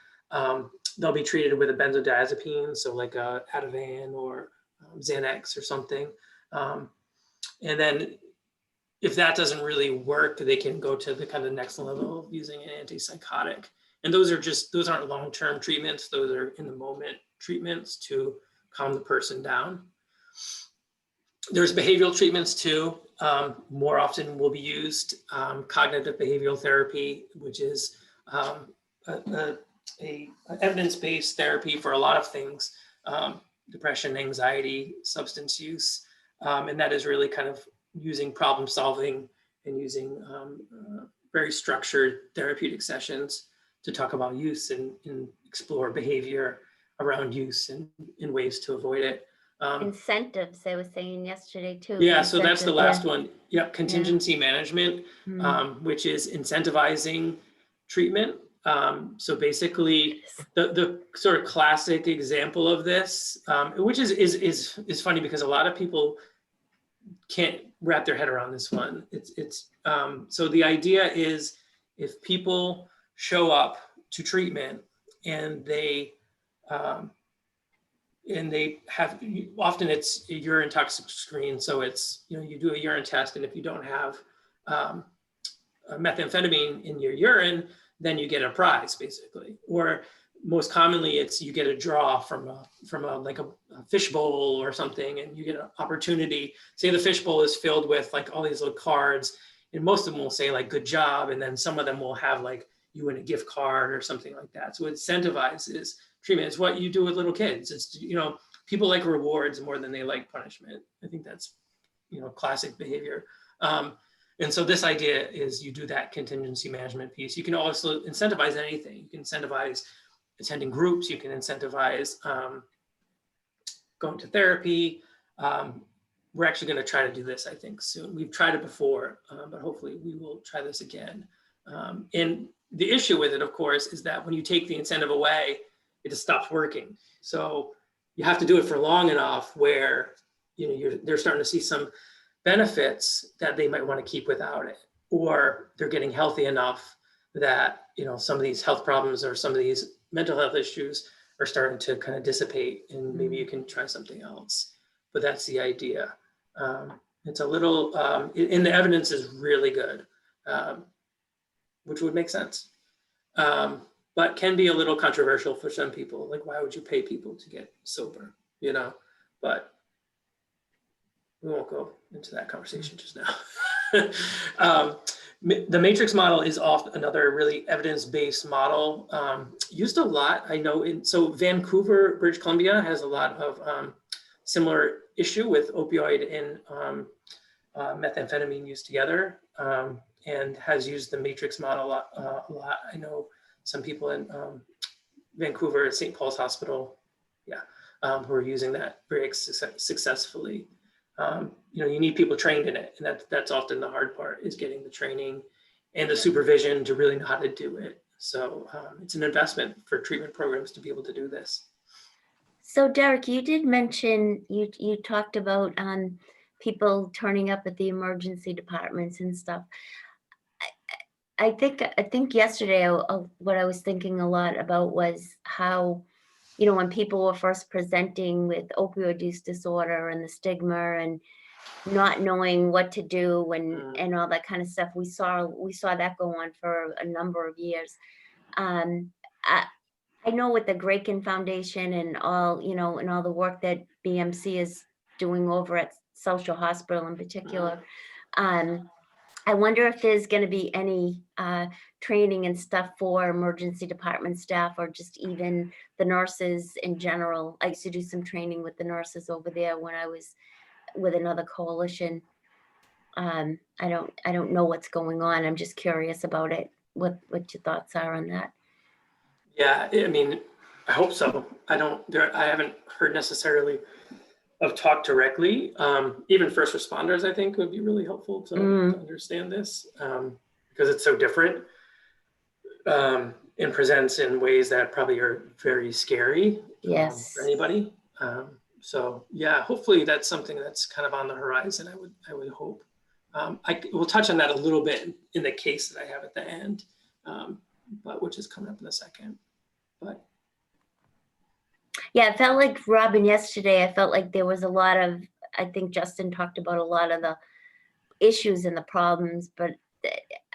they'll be treated with a benzodiazepine, so like a Ativan or Xanax or something. And then if that doesn't really work, they can go to the kind of next level of using an antipsychotic. And those aren't long-term treatments. Those are in the moment treatments to calm the person down. There's behavioral treatments too. More often will be used cognitive behavioral therapy, which is a evidence-based therapy for a lot of things, depression, anxiety, substance use. And that is really kind of using problem solving and using very structured therapeutic sessions to talk about use and explore behavior around use and in ways to avoid it. Incentives, they were saying yesterday too. Yeah, so that's the last Yeah. one. Yep, contingency management, which is incentivizing treatment So basically, the sort of classic example of this, which is funny because a lot of people can't wrap their head around this one. So the idea is if people show up to treatment and they have, often it's a urine toxic screen. So it's, you do a urine test, and if you don't have methamphetamine in your urine, then you get a prize basically. Or most commonly it's you get a draw from a fishbowl or something, and you get an opportunity. Say the fishbowl is filled with like all these little cards, and most of them will say like good job, and then some of them will have like you win a gift card or something like that. So it incentivizes treatment. It's what you do with little kids. It's, people like rewards more than they like punishment. I think that's, classic behavior. And so this idea is you do that contingency management piece. You can also incentivize anything. You can incentivize attending groups. You can incentivize going to therapy. We're actually going to try to do this, I think, soon. We've tried it before, but hopefully we will try this again. And the issue with it, of course, is that when you take the incentive away, it just stops working. So you have to do it for long enough where they're starting to see some benefits that they might want to keep without it, or they're getting healthy enough that some of these health problems or some of these mental health issues are starting to kind of dissipate, and maybe you can try something else. But that's the idea. It's a little, and the evidence is really good, which would make sense, but can be a little controversial for some people. Like, why would you pay people to get sober? But we won't go into that conversation just now. The matrix model is often another really evidence-based model, used a lot. I know so Vancouver, British Columbia has a lot of similar issue with opioid and methamphetamine used together, and has used the matrix model a lot. I know some people in Vancouver at St. Paul's Hospital, who are using that very successfully. You need people trained in it, and that's often the hard part, is getting the training and the supervision to really know how to do it. So it's an investment for treatment programs to be able to do this. So Derek, you did mention, you talked about people turning up at the emergency departments and stuff. I think yesterday what I was thinking a lot about was how, when people were first presenting with opioid use disorder and the stigma and not knowing what to do and all that kind of stuff, we saw that go on for a number of years. I know with the Graken Foundation and all, and all the work that BMC is doing over at South Shore Hospital in particular, I wonder if there's going to be any training and stuff for emergency department staff, or just even the nurses in general. I used to do some training with the nurses over there when I was with another coalition. I don't know what's going on. I'm just curious about it. What your thoughts are on that? Yeah, I mean, I hope so. I haven't heard necessarily of talk directly. Even first responders, I think, would be really helpful to understand this, because it's so different and presents in ways that probably are very scary for anybody. So yeah, hopefully that's something that's kind of on the horizon. I would hope. We'll touch on that a little bit in the case that I have at the end, but which is coming up in a second. But yeah, it felt like, Robin, yesterday, I felt like there was a lot of, I think Justin talked about a lot of the issues and the problems, but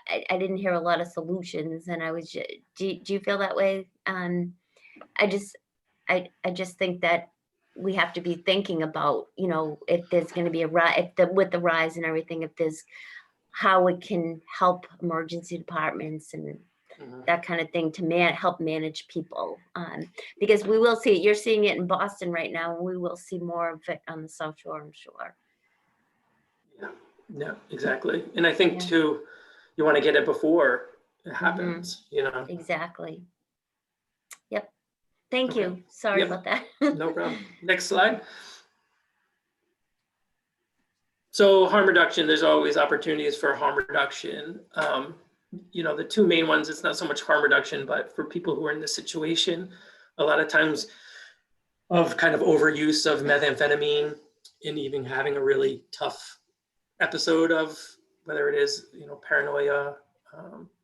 I didn't hear a lot of solutions. And I was, do you feel that way? I just think that we have to be thinking about, if there's going to be a rise, with the rise and everything, if there's, how it can help emergency departments and that kind of thing to help manage people, because we will see it. You're seeing it in Boston right now, and we will see more of it on the South Shore, I'm sure. Yeah, exactly. And I think too, you want to get it before it happens, Exactly. Yep. Thank you. Sorry about that. No problem. Next slide. So harm reduction, there's always opportunities for harm reduction. the two main ones, it's not so much harm reduction, but for people who are in this situation, a lot of times of kind of overuse of methamphetamine and even having a really tough episode of whether it is, paranoia,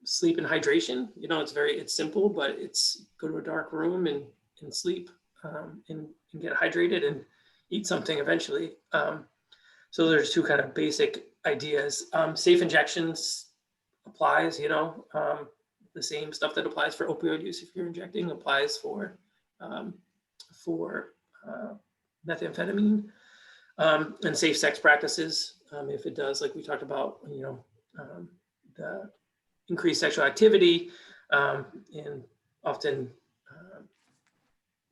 sleep and hydration. It's simple, but it's go to a dark room and sleep and get hydrated and eat something eventually. So there's two kind of basic ideas. Safe injections applies, the same stuff that applies for opioid use if you're injecting applies for methamphetamine, and safe sex practices. If it does, like we talked about, the increased sexual activity, and often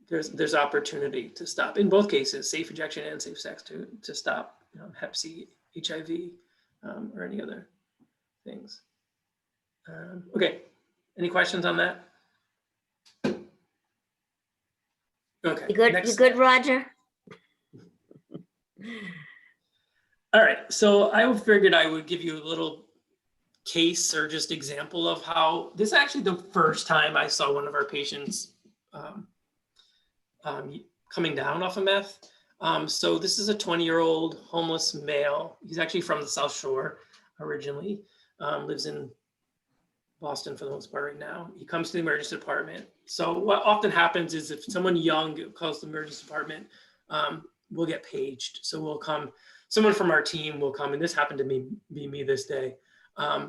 there's opportunity to stop in both cases, safe injection and safe sex to stop Hep C, HIV, or any other things. Okay, any questions on that? Okay. You good, Roger? All right, so I figured I would give you a little case or just example of how this is actually the first time I saw one of our patients coming down off of meth. So this is a 20-year-old homeless male. He's actually from the South Shore originally, lives in Boston for the most part right now. He comes to the emergency department. So what often happens is if someone young calls the emergency department, we'll get paged. So we'll come, someone from our team will come, and this happened to be me this day. I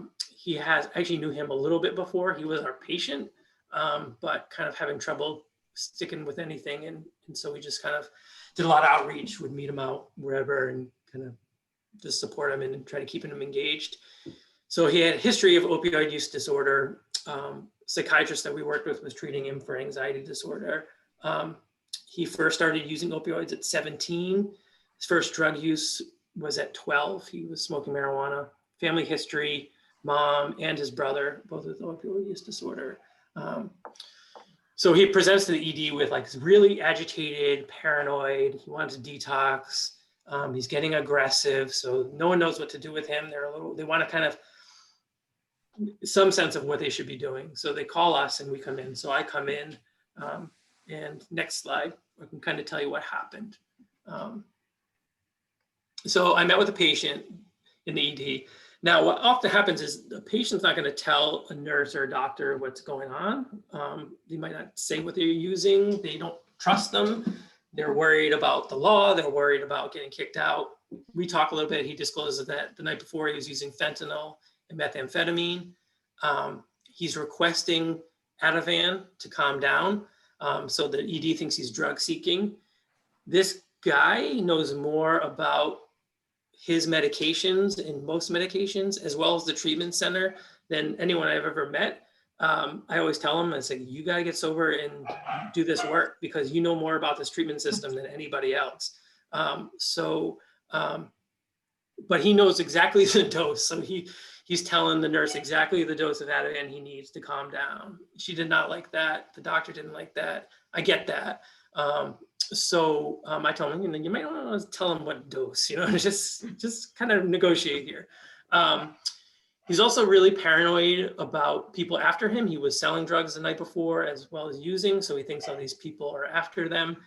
actually knew him a little bit before. He was our patient, but kind of having trouble sticking with anything. And so we just kind of did a lot of outreach, would meet him out wherever and kind of just support him and try to keep him engaged. So he had a history of opioid use disorder. Psychiatrist that we worked with was treating him for anxiety disorder. He first started using opioids at 17. His first drug use was at 12. He was smoking marijuana. Family history, mom and his brother, both with opioid use disorder. So he presents to the ED with really agitated, paranoid. He wants to detox. He's getting aggressive. So no one knows what to do with him. They want to kind of some sense of what they should be doing. So they call us and we come in. So I come in, and next slide, I can kind of tell you what happened. So I met with a patient in the ED. Now, what often happens is the patient's not going to tell a nurse or a doctor what's going on. They might not say what they're using. They don't trust them. They're worried about the law. They're worried about getting kicked out. We talk a little bit. He discloses that the night before he was using fentanyl and methamphetamine. He's requesting Ativan to calm down. So the ED thinks he's drug seeking. This guy knows more about his medications and most medications, as well as the treatment center, than anyone I've ever met. I always tell him, I say, you gotta get sober and do this work because you know more about this treatment system than anybody else. But he knows exactly the dose. So he's telling the nurse exactly the dose of Ativan he needs to calm down. She did not like that. The doctor didn't like that. I get that. So I told him, you might want to tell him what dose, just kind of negotiate here. He's also really paranoid about people after him. He was selling drugs the night before as well as using, so he thinks all these people are after them.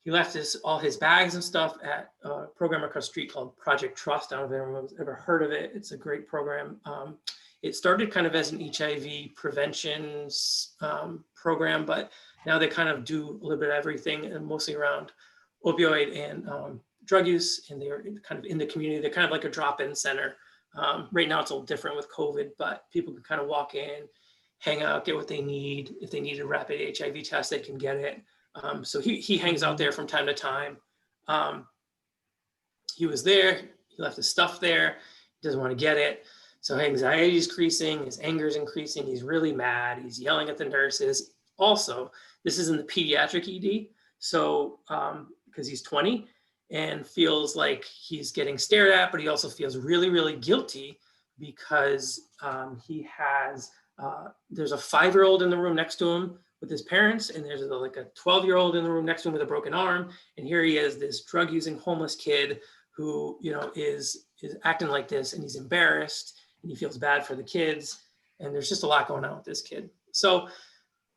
He left all his bags and stuff at a program across the street called Project Trust. I don't know if anyone's ever heard of it. It's a great program. It started kind of as an HIV prevention program, but now they kind of do a little bit of everything and mostly around opioid and drug use. And they're kind of in the community. They're kind of like a drop-in center. Right now it's a little different with COVID, but people can kind of walk in, hang out, get what they need. If they need a rapid HIV test, they can get it. So he hangs out there from time to time. He was there, he left his stuff there, he doesn't want to get it. So anxiety is increasing, his anger is increasing, he's really mad, he's yelling at the nurses. Also, this is in the pediatric ED, so because he's 20 and feels like he's getting stared at, but he also feels really, really guilty because there's a 5-year-old in the room next to him with his parents, and there's like a 12-year-old in the room next to him with a broken arm, and here he is, this drug-using homeless kid who is acting like this, and he's embarrassed, and he feels bad for the kids. And there's just a lot going on with this kid. So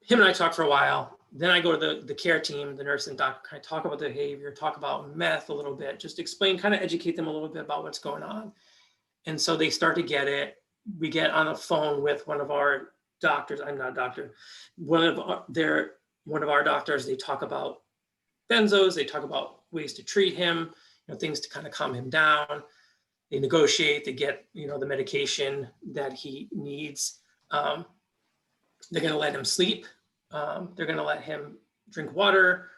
him and I talked for a while. Then I go to the care team, the nurse and doctor, kind of talk about the behavior, talk about meth a little bit, just explain, kind of educate them a little bit about what's going on. And so they start to get it. We get on the phone with one of our doctors. I'm not a doctor. One of our doctors. They talk about benzos. They talk about ways to treat him, things to kind of calm him down. They negotiate. They get, the medication that he needs. They're going to let him sleep. They're going to let him drink water,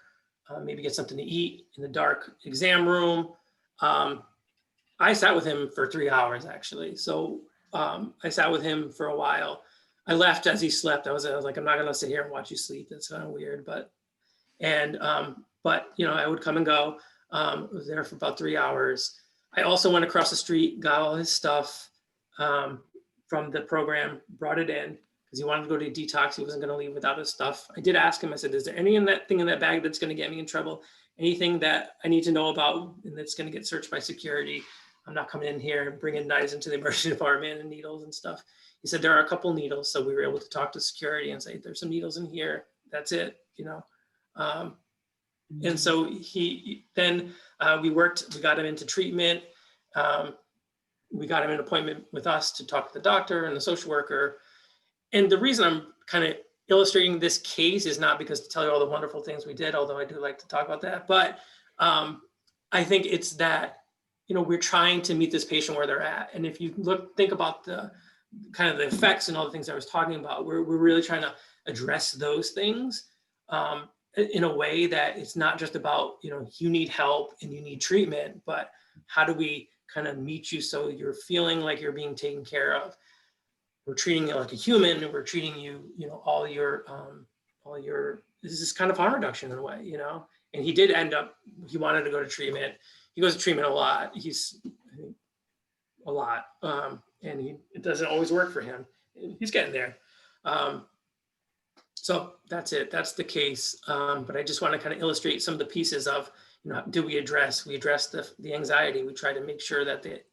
maybe get something to eat in the dark exam room. I sat with him for 3 hours, actually. So I sat with him for a while. I left as he slept. I was like, I'm not going to sit here and watch you sleep. That's kind of weird. But I would come and go. I was there for about 3 hours. I also went across the street, got all his stuff from the program, brought it in because he wanted to go to a detox. He wasn't going to leave without his stuff. I did ask him, I said, is there any in that thing in that bag that's going to get me in trouble? Anything that I need to know about and that's going to get searched by security? I'm not coming in here and bringing knives into the emergency department and needles and stuff. He said, there are a couple needles. So we were able to talk to security and say, there's some needles in here. That's it, And so we got him into treatment. We got him an appointment with us to talk to the doctor and the social worker. And the reason I'm kind of illustrating this case is not because to tell you all the wonderful things we did, although I do like to talk about that, but I think it's that, we're trying to meet this patient where they're at. And if you think about the kind of the effects and all the things I was talking about, we're really trying to address those things in a way that it's not just about, you need help and you need treatment, but how do we kind of meet you so you're feeling like you're being taken care of? We're treating you like a human, and we're treating you, all your, this is kind of harm reduction in a way, and he wanted to go to treatment. He goes to treatment a lot. And it doesn't always work for him. He's getting there. So that's it. That's the case. But I just want to kind of illustrate some of the pieces of, we address the anxiety. We try to make sure that the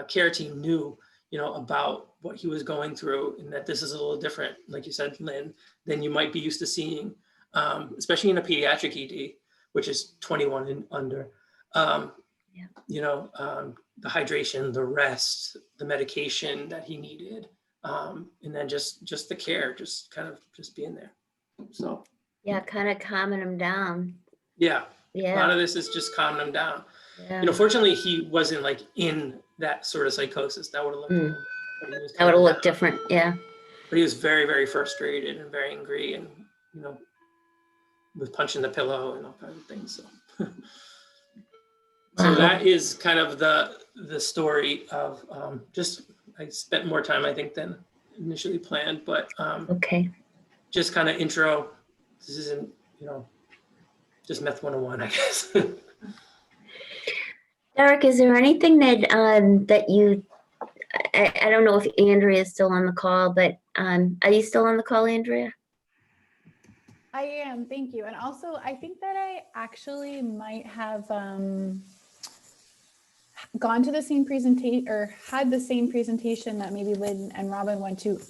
care team knew, about what he was going through, and that this is a little different, like you said, Lynn, than you might be used to seeing, especially in a pediatric ED, which is 21 and under. The hydration, the rest, the medication that he needed, and then just the care, just kind of just being there. So yeah, kind of calming him down. Yeah. Yeah. A lot of this is just calming him down. Yeah. Fortunately, he wasn't like in that sort of psychosis. That would have looked that would have looked different. Yeah. But he was very, very frustrated and very angry, and was punching the pillow and all kinds of things. So that is kind of the story of I spent more time, I think, than initially planned, but okay. Just kind of intro. This isn't, just Meth 101, I guess. Derek, is there anything that you, I don't know if Andrea is still on the call, but are you still on the call, Andrea? I am, thank you. And also, I think that I actually might have gone to the same presentation or had the same presentation that maybe Lynn and Robin went to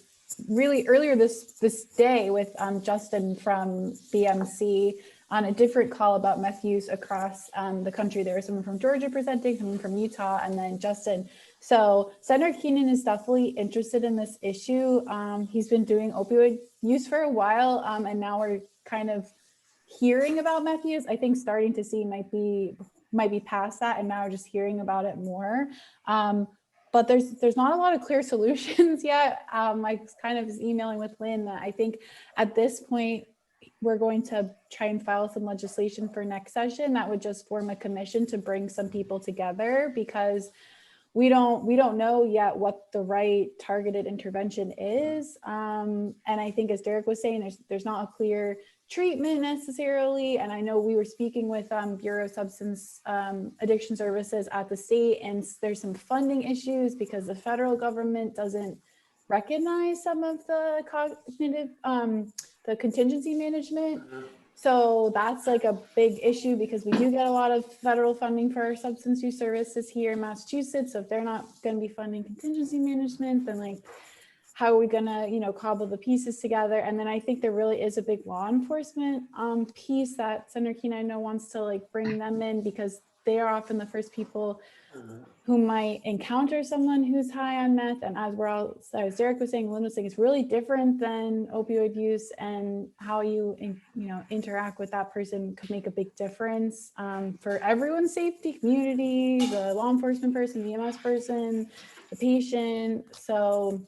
really earlier this day with Justin from BMC on a different call about meth use across the country. There was someone from Georgia presenting, someone from Utah, and then Justin. So Senator Keenan is definitely interested in this issue. He's been doing opioid use for a while, and now we're kind of hearing about meth use. I think starting to see might be past that, and now we're just hearing about it more. But there's not a lot of clear solutions yet. I was kind of emailing with Lynn that I think at this point, we're going to try and file some legislation for next session that would just form a commission to bring some people together, because we don't know yet what the right targeted intervention is. And I think, as Derek was saying, there's not a clear treatment necessarily. And I know we were speaking with Bureau of Substance Addiction Services at the state, and there's some funding issues because the federal government doesn't recognize some of the cognitive, the contingency management. So that's like a big issue, because we do get a lot of federal funding for our substance use services here in Massachusetts. So if they're not going to be funding contingency management, then like, how are we gonna, cobble the pieces together? And then I think there really is a big law enforcement piece that Senator Keene, I know, wants to like bring them in, because they are often the first people who might encounter someone who's high on meth. And as Derek was saying, Lynn was saying, it's really different than opioid use, and how you interact with that person could make a big difference for everyone's safety, community, the law enforcement person, the EMS person, the patient. So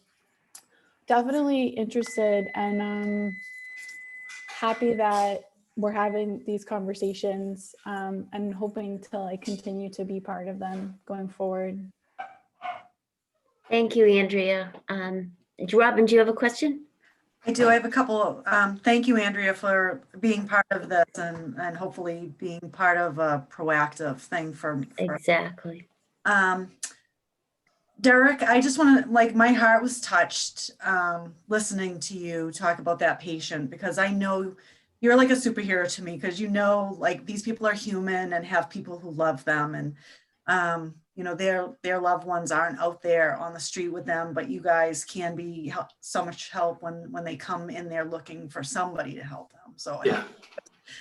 definitely interested, and happy that we're having these conversations, and hoping to like continue to be part of them going forward. Thank you, Andrea. Robin, do you have a question? I do. I have a couple. Thank you, Andrea, for being part of this, and hopefully being part of a proactive thing for Exactly. Derek, I just want to, like, my heart was touched listening to you talk about that patient, because I know you're like a superhero to me, because like these people are human and have people who love them, and their loved ones aren't out there on the street with them, but you guys can be so much help when they come in there looking for somebody to help them. So Yeah.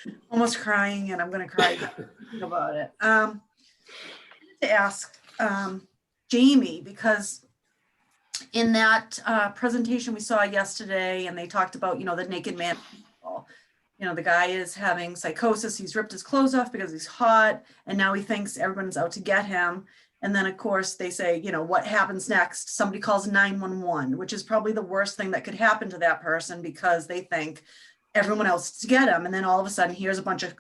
I'm almost crying, and I'm going to cry about it. To ask Jamie, because in that presentation we saw yesterday, and they talked about, the naked man. The guy is having psychosis. He's ripped his clothes off because he's hot, and now he thinks everyone's out to get him. And then, of course, they say, what happens next? Somebody calls 911, which is probably the worst thing that could happen to that person, because they think everyone else is to get him. And then all of a sudden, here's a bunch of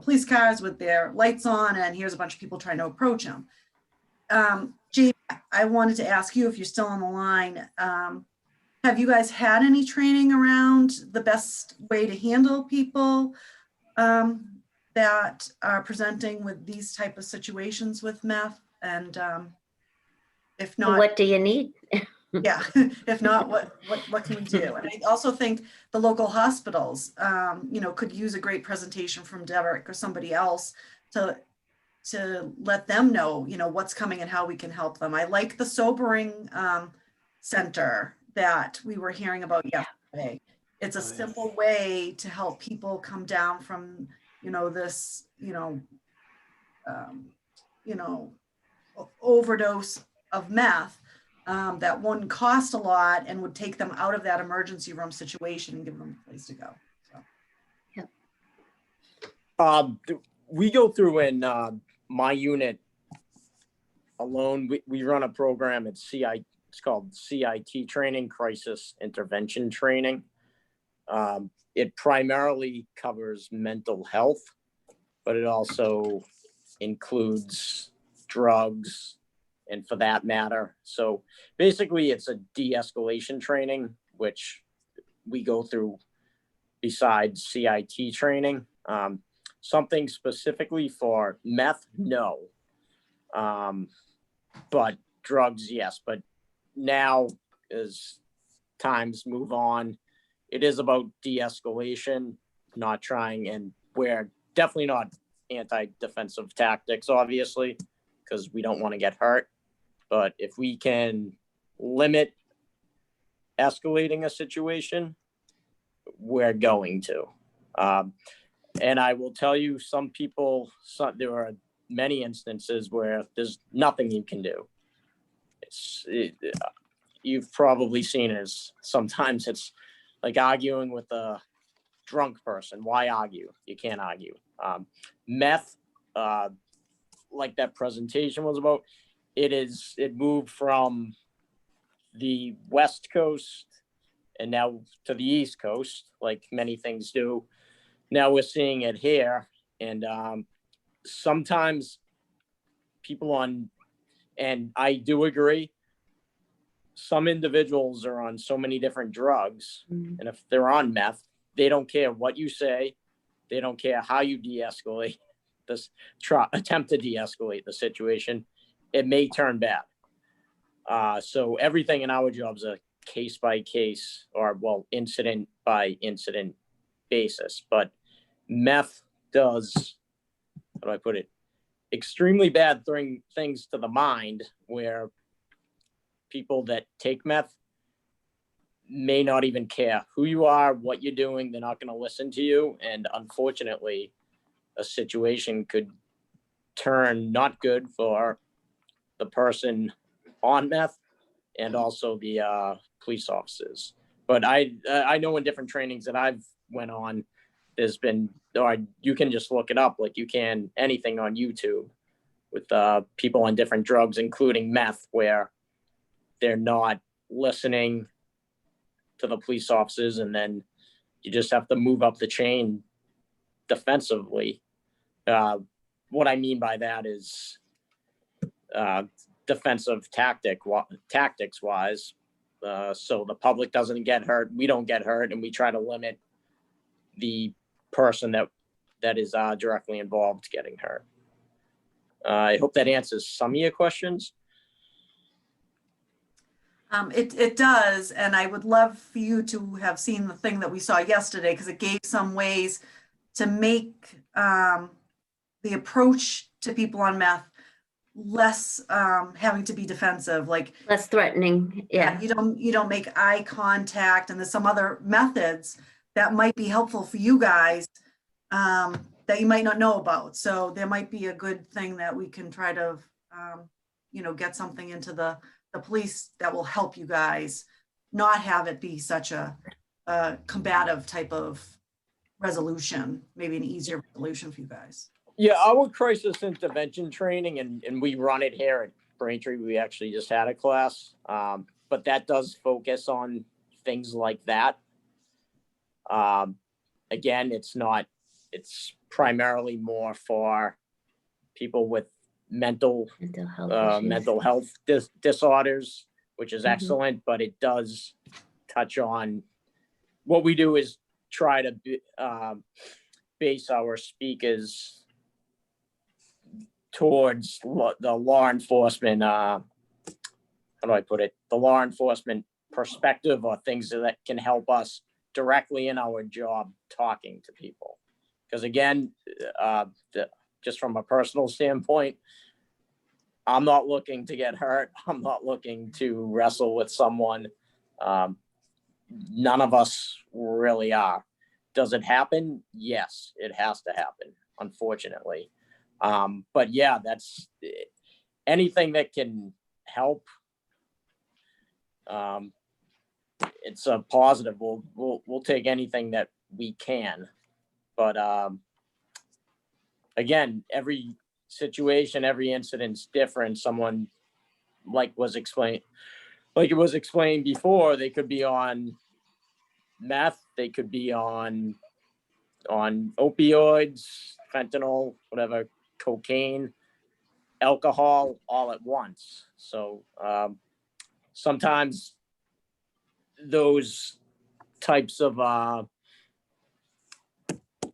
police cars with their lights on, and here's a bunch of people trying to approach him. Jamie, I wanted to ask you, if you're still on the line, have you guys had any training around the best way to handle people that are presenting with these type of situations with meth? And if not, What do you need? yeah, if not, what can we do? And I also think the local hospitals, could use a great presentation from Derek or somebody else to let them know, what's coming and how we can help them. I like the sobering center that we were hearing about yesterday. It's a simple way to help people come down from, this, overdose of meth that wouldn't cost a lot and would take them out of that emergency room situation and give them a place to go. So. We go through in my unit alone. We run a program at CI. It's called CIT training, crisis intervention training. It primarily covers mental health, but it also includes drugs, and for that matter. So basically it's a de-escalation training, which we go through besides CIT training. Something specifically for meth, no. But drugs, yes. But now, as times move on, it is about de-escalation, not trying, and we're definitely not anti-defensive tactics, obviously, because we don't want to get hurt. But if we can limit escalating a situation, we're going to. And I will tell you, there are many instances where there's nothing you can do. You've probably seen it. Sometimes it's like arguing with a drunk person. Why argue? You can't argue. Meth, like that presentation was about, it moved from the West Coast and now to the East Coast, like many things do. Now we're seeing it here, and sometimes people and I do agree, some individuals are on so many different drugs, and if they're on meth, they don't care what you say, they don't care how you de-escalate this, attempt to de-escalate the situation, it may turn bad. So everything in our jobs are case by case, or incident by incident basis. But meth does, how do I put it, extremely bad things to the mind, where people that take meth may not even care who you are, what you're doing. They're not going to listen to you. And unfortunately, a situation could turn not good for the person on meth and also the police officers. But I know in different trainings that I've went on, there's been, or you can just look it up like you can anything on YouTube with people on different drugs, including meth, where they're not listening to the police officers, and then you just have to move up the chain defensively. What I mean by that is defensive tactics wise, so the public doesn't get hurt, we don't get hurt, and we try to limit the person that is directly involved getting hurt. I hope that answers some of your questions. It does, and I would love for you to have seen the thing that we saw yesterday, because it gave some ways to make the approach to people on meth less having to be defensive, like Less threatening. Yeah. you don't make eye contact, and there's some other methods that might be helpful for you guys that you might not know about. So there might be a good thing that we can try to get something into the police that will help you guys not have it be such a combative type of resolution, maybe an easier resolution for you guys. Yeah, our crisis intervention training, and we run it here at Braintree. We actually just had a class, but that does focus on things like that. Again, it's primarily more for people with mental health disorders, which is excellent, but it does touch on what we do is try to base our speakers towards the law enforcement, how do I put it? The law enforcement perspective, or things that can help us directly in our job talking to people. Because again, just from a personal standpoint, I'm not looking to get hurt. I'm not looking to wrestle with someone. None of us really are. Does it happen? Yes, it has to happen, unfortunately. But yeah, that's anything that can help. It's a positive. We'll take anything that we can. But again, every situation, every incident's different. Someone, like it was explained before, they could be on meth, they could be on opioids, fentanyl, whatever, cocaine, alcohol, all at once. So sometimes those types of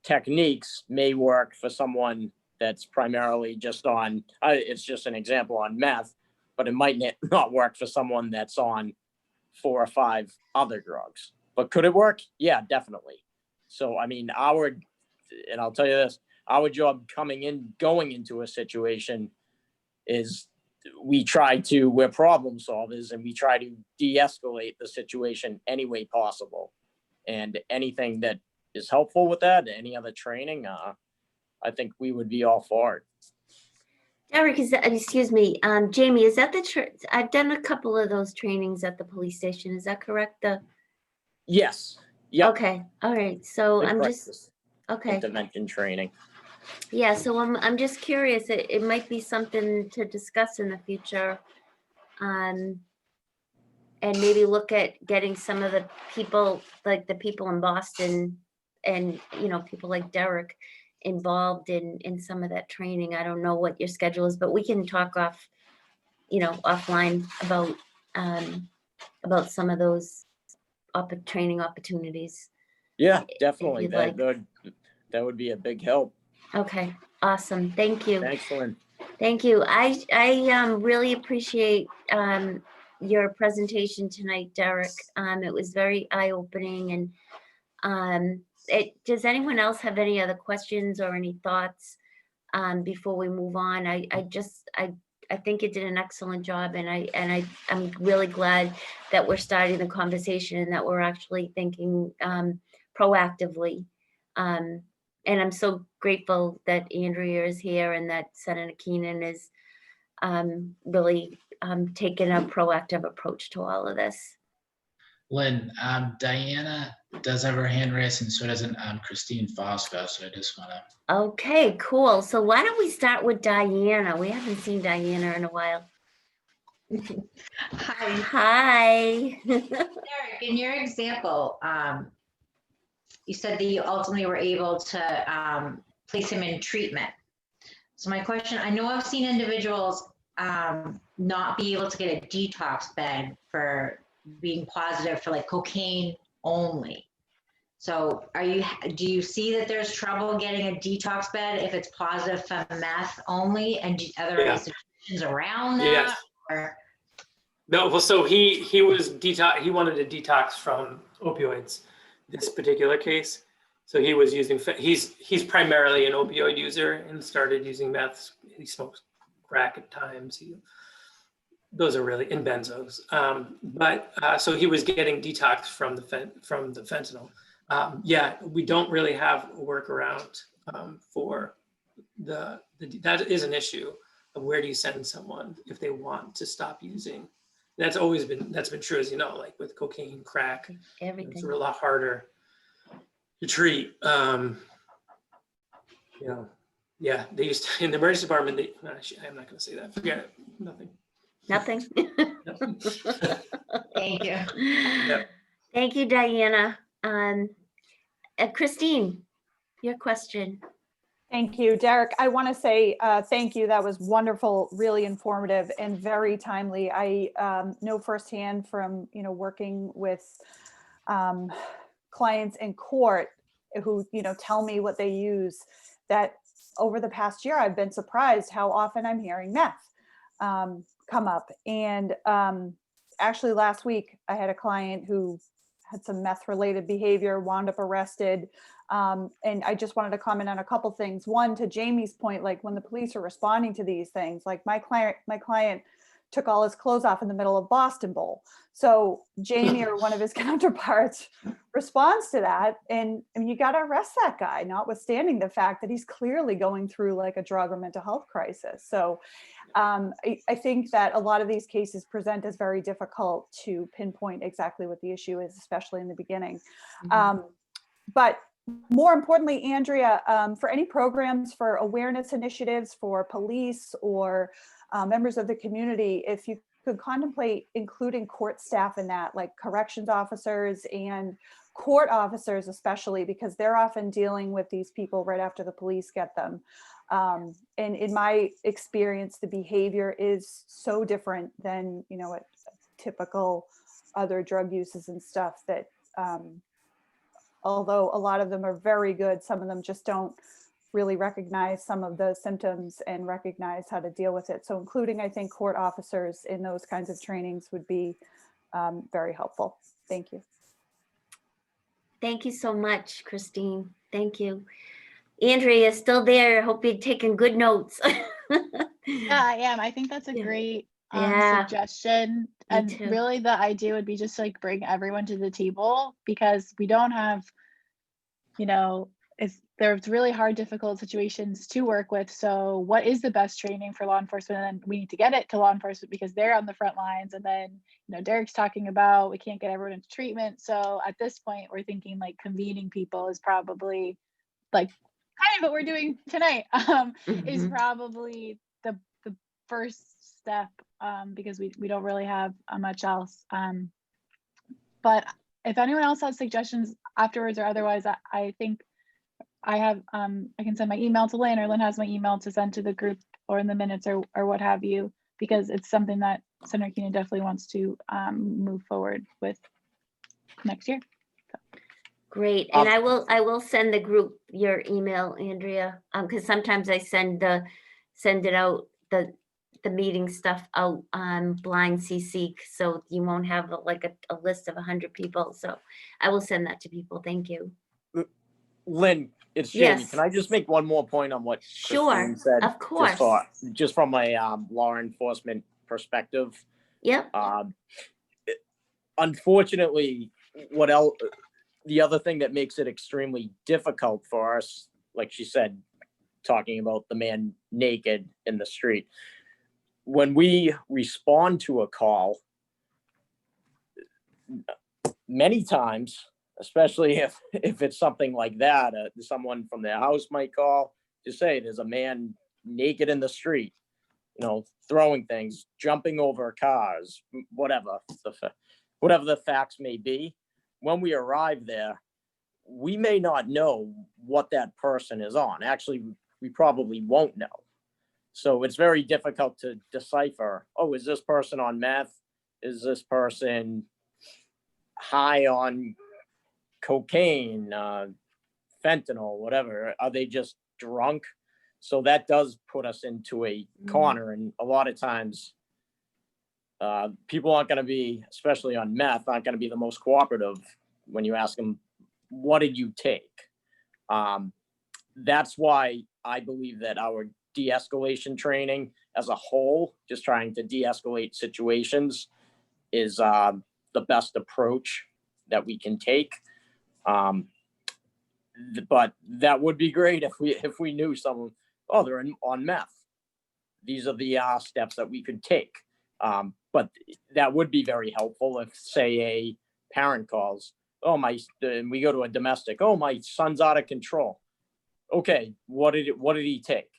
techniques may work for someone that's primarily just on, it's just an example, on meth, but it might not work for someone that's on 4 or 5 other drugs. But could it work? Yeah, definitely. So, I mean, and I'll tell you this, our job going into a situation is we're problem solvers, and we try to de-escalate the situation any way possible. And anything that is helpful with that, any other training, I think we would be all for it. Derek, excuse me, Jamie, is that I've done a couple of those trainings at the police station. Is that correct? Yes. Yep. Okay. All right. So I'm just, okay. Intervention training. Yeah. So I'm just curious. It might be something to discuss in the future. And maybe look at getting some of the people, like the people in Boston and, people like Derek involved in some of that training. I don't know what your schedule is, but we can talk offline about some of those training opportunities. Yeah, definitely. Like. That would be a big help. Okay, awesome. Thank you. Excellent. Thank you. I really appreciate your presentation tonight, Derek. It was very eye-opening, and does anyone else have any other questions or any thoughts before we move on? I think you did an excellent job, and I'm really glad that we're starting the conversation and that we're actually thinking proactively. And I'm so grateful that Andrea is here and that Senator Keenan is really taking a proactive approach to all of this. Lynn, Diana does have her hand raised, and so doesn't Christine Fosco. So I just want to. Okay, cool. So why don't we start with Diana? We haven't seen Diana in a while. Hi. Hi. Eric, in your example, you said that you ultimately were able to place him in treatment. So my question, I know I've seen individuals not be able to get a detox bed for being positive for like cocaine only. So do you see that there's trouble getting a detox bed if it's positive for meth only, and are there institutions around that? Yes. Or? No, well, so he was he wanted to detox from opioids, this particular case. So he was using, he's primarily an opioid user and started using meth. He smokes crack at times. Those are really in benzos. So he was getting detox from the fentanyl. Yeah, we don't really have a workaround for that is an issue of where do you send someone if they want to stop using. That's been true, as you know, like with cocaine, crack, everything. It's a lot harder to treat. Yeah, they used to, in the emergency department. I'm not going to say that. Forget it. Nothing. Thank you. Yep. Thank you, Diana. Christine, your question. Thank you, Derek. I want to say thank you. That was wonderful, really informative and very timely. I know firsthand from working with clients in court who tell me what they use, that over the past year I've been surprised how often I'm hearing meth come up. And actually last week I had a client who had some meth related behavior, wound up arrested. And I just wanted to comment on a couple things. One, to Jamie's point, like when the police are responding to these things, like my client took all his clothes off in the middle of Boston Bowl. So Jamie or one of his counterparts responds to that. And you got to arrest that guy, notwithstanding the fact that he's clearly going through like a drug or mental health crisis. So I think that a lot of these cases present as very difficult to pinpoint exactly what the issue is, especially in the beginning. But more importantly, Andrea, for any programs for awareness initiatives for police or members of the community, if you could contemplate including court staff in that, like corrections officers and court officers, especially because they're often dealing with these people right after the police get them. And in my experience, the behavior is so different than, a typical other drug uses and stuff that, although a lot of them are very good, some of them just don't really recognize some of the symptoms and recognize how to deal with it. So including, I think, court officers in those kinds of trainings would be very helpful. Thank you. Thank you so much, Christine. Thank you. Andrea, still there. Hope you're taking good notes. Yeah, I am. I think that's a great suggestion. And too. really the idea would be just to like bring everyone to the table, because we don't have, there's really hard, difficult situations to work with. So what is the best training for law enforcement? And we need to get it to law enforcement because they're on the front lines. And then, Derek's talking about we can't get everyone into treatment. So at this point, we're thinking like convening people is probably like kind of what we're doing tonight, is probably the first step, because we don't really have much else. But if anyone else has suggestions afterwards or otherwise, I think I have, I can send my email to Lynn, or Lynn has my email to send to the group or in the minutes or what have you, because it's something that Senator Keenan definitely wants to move forward with next year. Great. And I will send the group your email, Andrea, because sometimes I send it out, the meeting stuff out on blind CC, so you won't have like a list of 100 people. So I will send that to people. Thank you. Lynn, It's Jamie. Yes. Can I just make one more point on what Sure, Christine said? of course. Just from a law enforcement perspective. Yep. Unfortunately, what else? The other thing that makes it extremely difficult for us, like she said, talking about the man naked in the street. When we respond to a call, many times, especially if it's something like that, someone from their house might call to say there's a man naked in the street, you know, throwing things, jumping over cars, whatever the facts may be. When we arrive there, we may not know what that person is on. Actually, we probably won't know. So it's very difficult to decipher, oh, is this person on meth? Is this person high on cocaine, fentanyl, whatever? Are they just drunk? So that does put us into a corner. And a lot of times, people aren't going to be, especially on meth, aren't going to be the most cooperative when you ask them, what did you take? That's why I believe that our de-escalation training as a whole, just trying to de-escalate situations, is the best approach that we can take. But that would be great if we knew someone, oh, they're on meth. These are the steps that we could take. But that would be very helpful if, say, a parent calls, oh, and we go to a domestic, oh, my son's out of control. Okay, what did he take?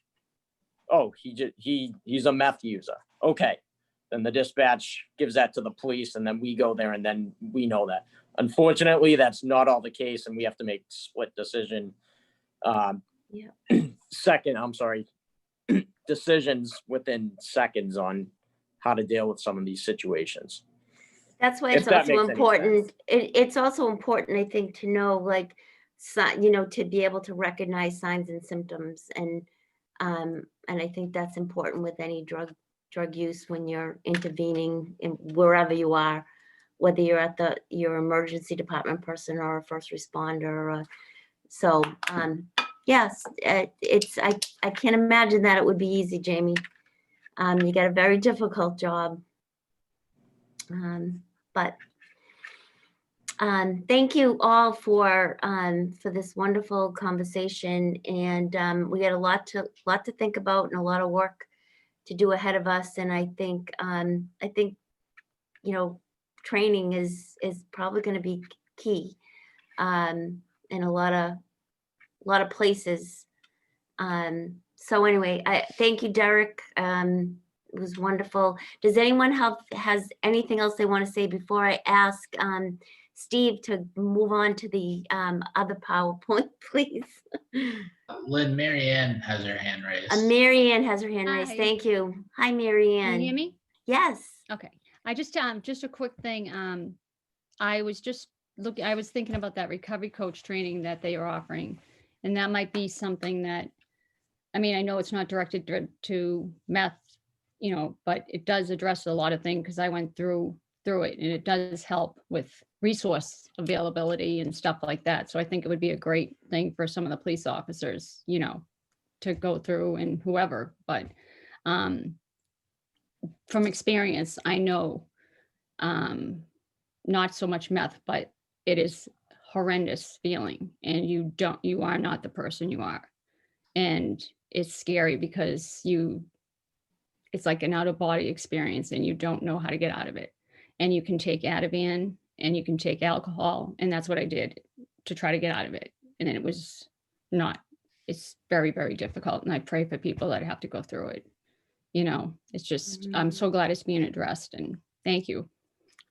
Oh, he's a meth user. Okay, then the dispatch gives that to the police, and then we go there, and then we know that. Unfortunately, that's not all the case, and we have to make split decision. Decisions within seconds on how to deal with some of these situations. That's why If it's that also makes any important. It's also important, I think, to know, like, to be able to recognize signs and symptoms, and I think that's important with any drug use when you're intervening in wherever you are, whether you're at your emergency department person or a first responder. Yes, I can't imagine that it would be easy, Jamie. You got a very difficult job. But thank you all for this wonderful conversation, and we got a lot to think about and a lot of work to do ahead of us. And I think training is probably going to be key in a lot of places. So anyway, thank you, Derek. It was wonderful. Does anyone has anything else they want to say before I ask Steve to move on to the other PowerPoint, please? Lynn, Marianne has her hand raised. Marianne has her hand raised. Hi. Thank you. Hi, Marianne. Can you hear me? Yes. Okay. I just a quick thing. I was thinking about that recovery coach training that they are offering, and that might be something that, I mean, I know it's not directed to meth, but it does address a lot of things, because I went through it, and it does help with resource availability and stuff like that. So I think it would be a great thing for some of the police officers, to go through, and whoever. But from experience, I know not so much meth, but it is horrendous feeling, and you are not the person you are. And it's scary because it's like an out of body experience, and you don't know how to get out of it. And you can take Ativan, and you can take alcohol. And that's what I did to try to get out of it. And then it's very, very difficult. And I pray for people that have to go through it. It's just, I'm so glad it's being addressed, and thank you.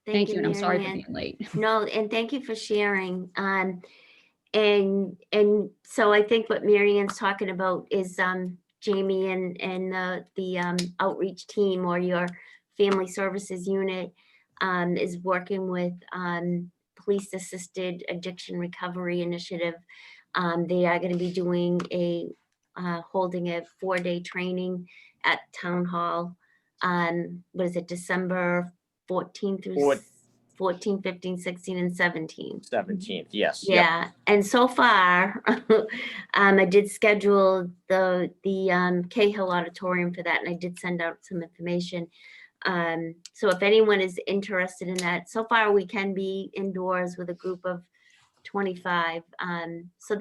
Thank you. And I'm sorry for being late. No, and thank you for sharing. And so I think what Marianne's talking about is Jamie and the outreach team, or your family services unit, is working with Police Assisted Addiction Recovery Initiative. They are going to be doing holding a 4-day training at Town Hall on, December 14th through 14, 15, 16, and 17. 17th, yes. Yep. Yeah, and so far, I did schedule the Cahill Auditorium for that, and I did send out some information. So if anyone is interested in that, so far we can be indoors with a group of 25. So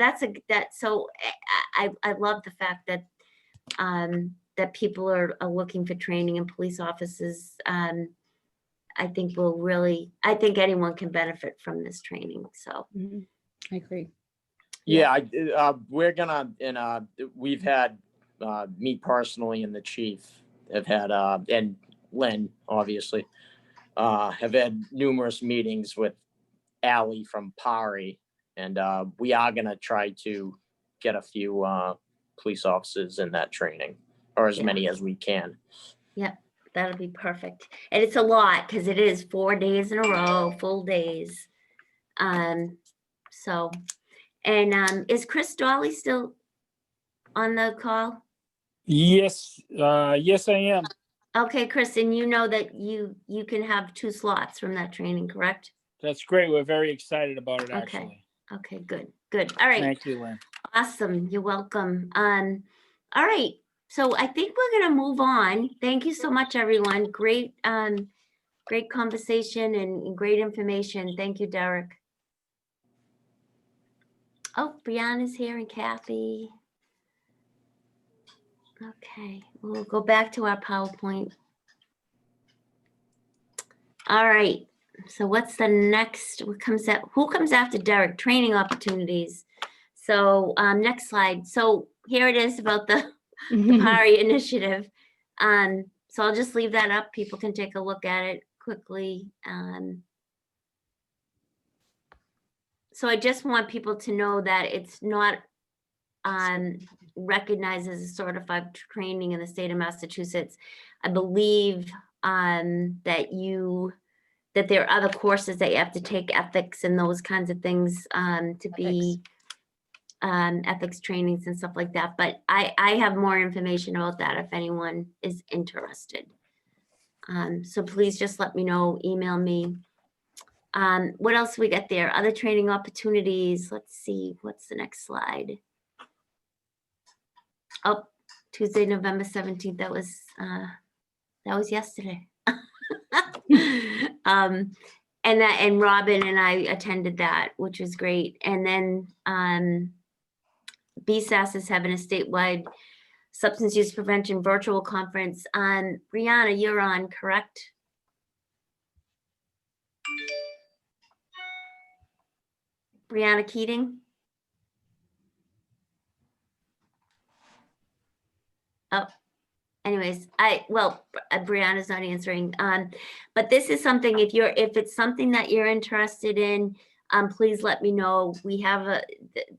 I love the fact that that people are looking for training in police officers. I think anyone can benefit from this training. So I agree. Yeah, we're gonna, and we've had, me personally and the chief have had, and Lynn, obviously, have had numerous meetings with Ally from PARI, and we are gonna try to get a few police officers in that training, or as many as we can. yeah, that'll be perfect. And it's a lot because it is 4 days in a row, full days. So, and is Chris Dolly still on the call? Yes, yes, I am. Okay, Chris, and you know that you can have 2 slots from that training, correct? That's great. We're very excited about it, Okay. actually. Okay, good. All right. Thank you, Lynn. Awesome. You're welcome. All right. So I think we're gonna move on. Thank you so much, everyone. Great, great conversation and great information. Thank you, Derek. Oh, Brianna's here and Kathy. Okay, we'll go back to our PowerPoint. All right. So what's the next? Who comes after Derek? Training opportunities. So next slide. So here it is about the PARI initiative. So I'll just leave that up. People can take a look at it quickly. So I just want people to know that it's not recognized as a certified training in the state of Massachusetts. I believe that there are other courses that you have to take, ethics and those kinds of things to be ethics trainings and stuff like that. But I have more information about that if anyone is interested. So please just let me know, email me. What else we got there? Other training opportunities. Let's see, what's the next slide? Oh, Tuesday, November 17th. That was yesterday. And Robin and I attended that, which was great. And then BSAS is having a statewide substance use prevention virtual conference. Brianna, you're on, correct? Brianna Keating? Oh, anyways, Brianna's not answering. But this is something, if it's something that you're interested in, please let me know. We have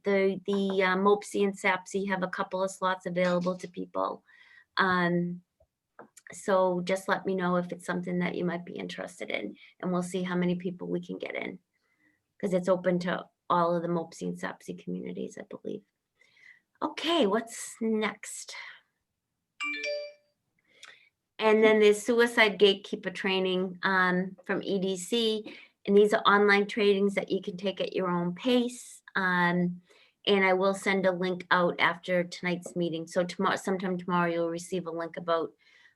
the MOPSI and SAPSI have a couple of slots available to people. So just let me know if it's something that you might be interested in, and we'll see how many people we can get in, because it's open to all of the MOPSI and SAPSI communities, I believe. Okay, what's next? And then there's suicide gatekeeper training from EDC. And these are online trainings that you can take at your own pace. And I will send a link out after tonight's meeting. So sometime tomorrow, you'll receive a link about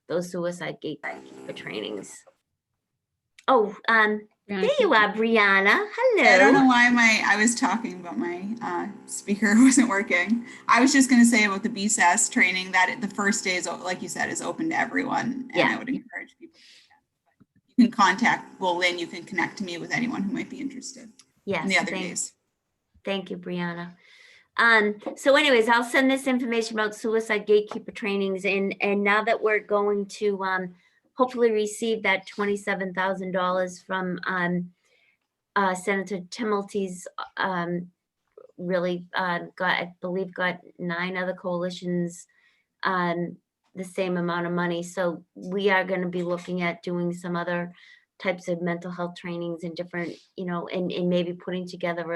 those suicide gatekeeper trainings. Oh, there you are, Brianna. Hello. I don't know why I was talking about my speaker wasn't working. I was just going to say about the BSAS training that the first day is, like you said, is open to everyone. And I would encourage people to do that. You can contact, Lynn, you can connect me with anyone who might be interested. Yes. In the other days. Thank you, Brianna. So anyways, I'll send this information about suicide gatekeeper trainings. And now that we're going to hopefully receive that $27,000 from Senator Timilty's I believe got 9 other coalitions the same amount of money. So we are going to be looking at doing some other types of mental health trainings and different, and maybe putting together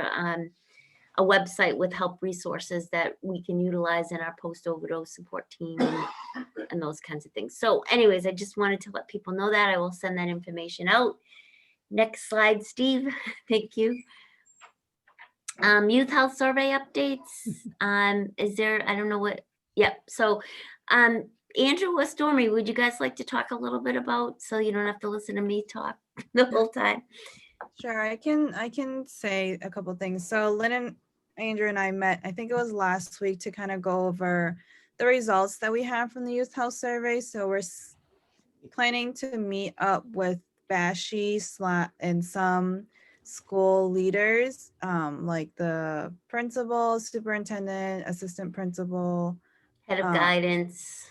a website with help resources that we can utilize in our post-overdose support team and those kinds of things. So anyways, I just wanted to let people know that. I will send that information out. Next slide, Steve. Thank you. Youth health survey updates. Is there, I don't know what, yep. So Andrew or Stormy, would you guys like to talk a little bit about, so you don't have to listen to me talk the whole time? Sure, I can say a couple things. So Lynn and Andrew and I met, I think it was last week, to kind of go over the results that we have from the youth health survey. So we're planning to meet up with Bashi and some school leaders, like the principal, superintendent, assistant principal, Head of guidance.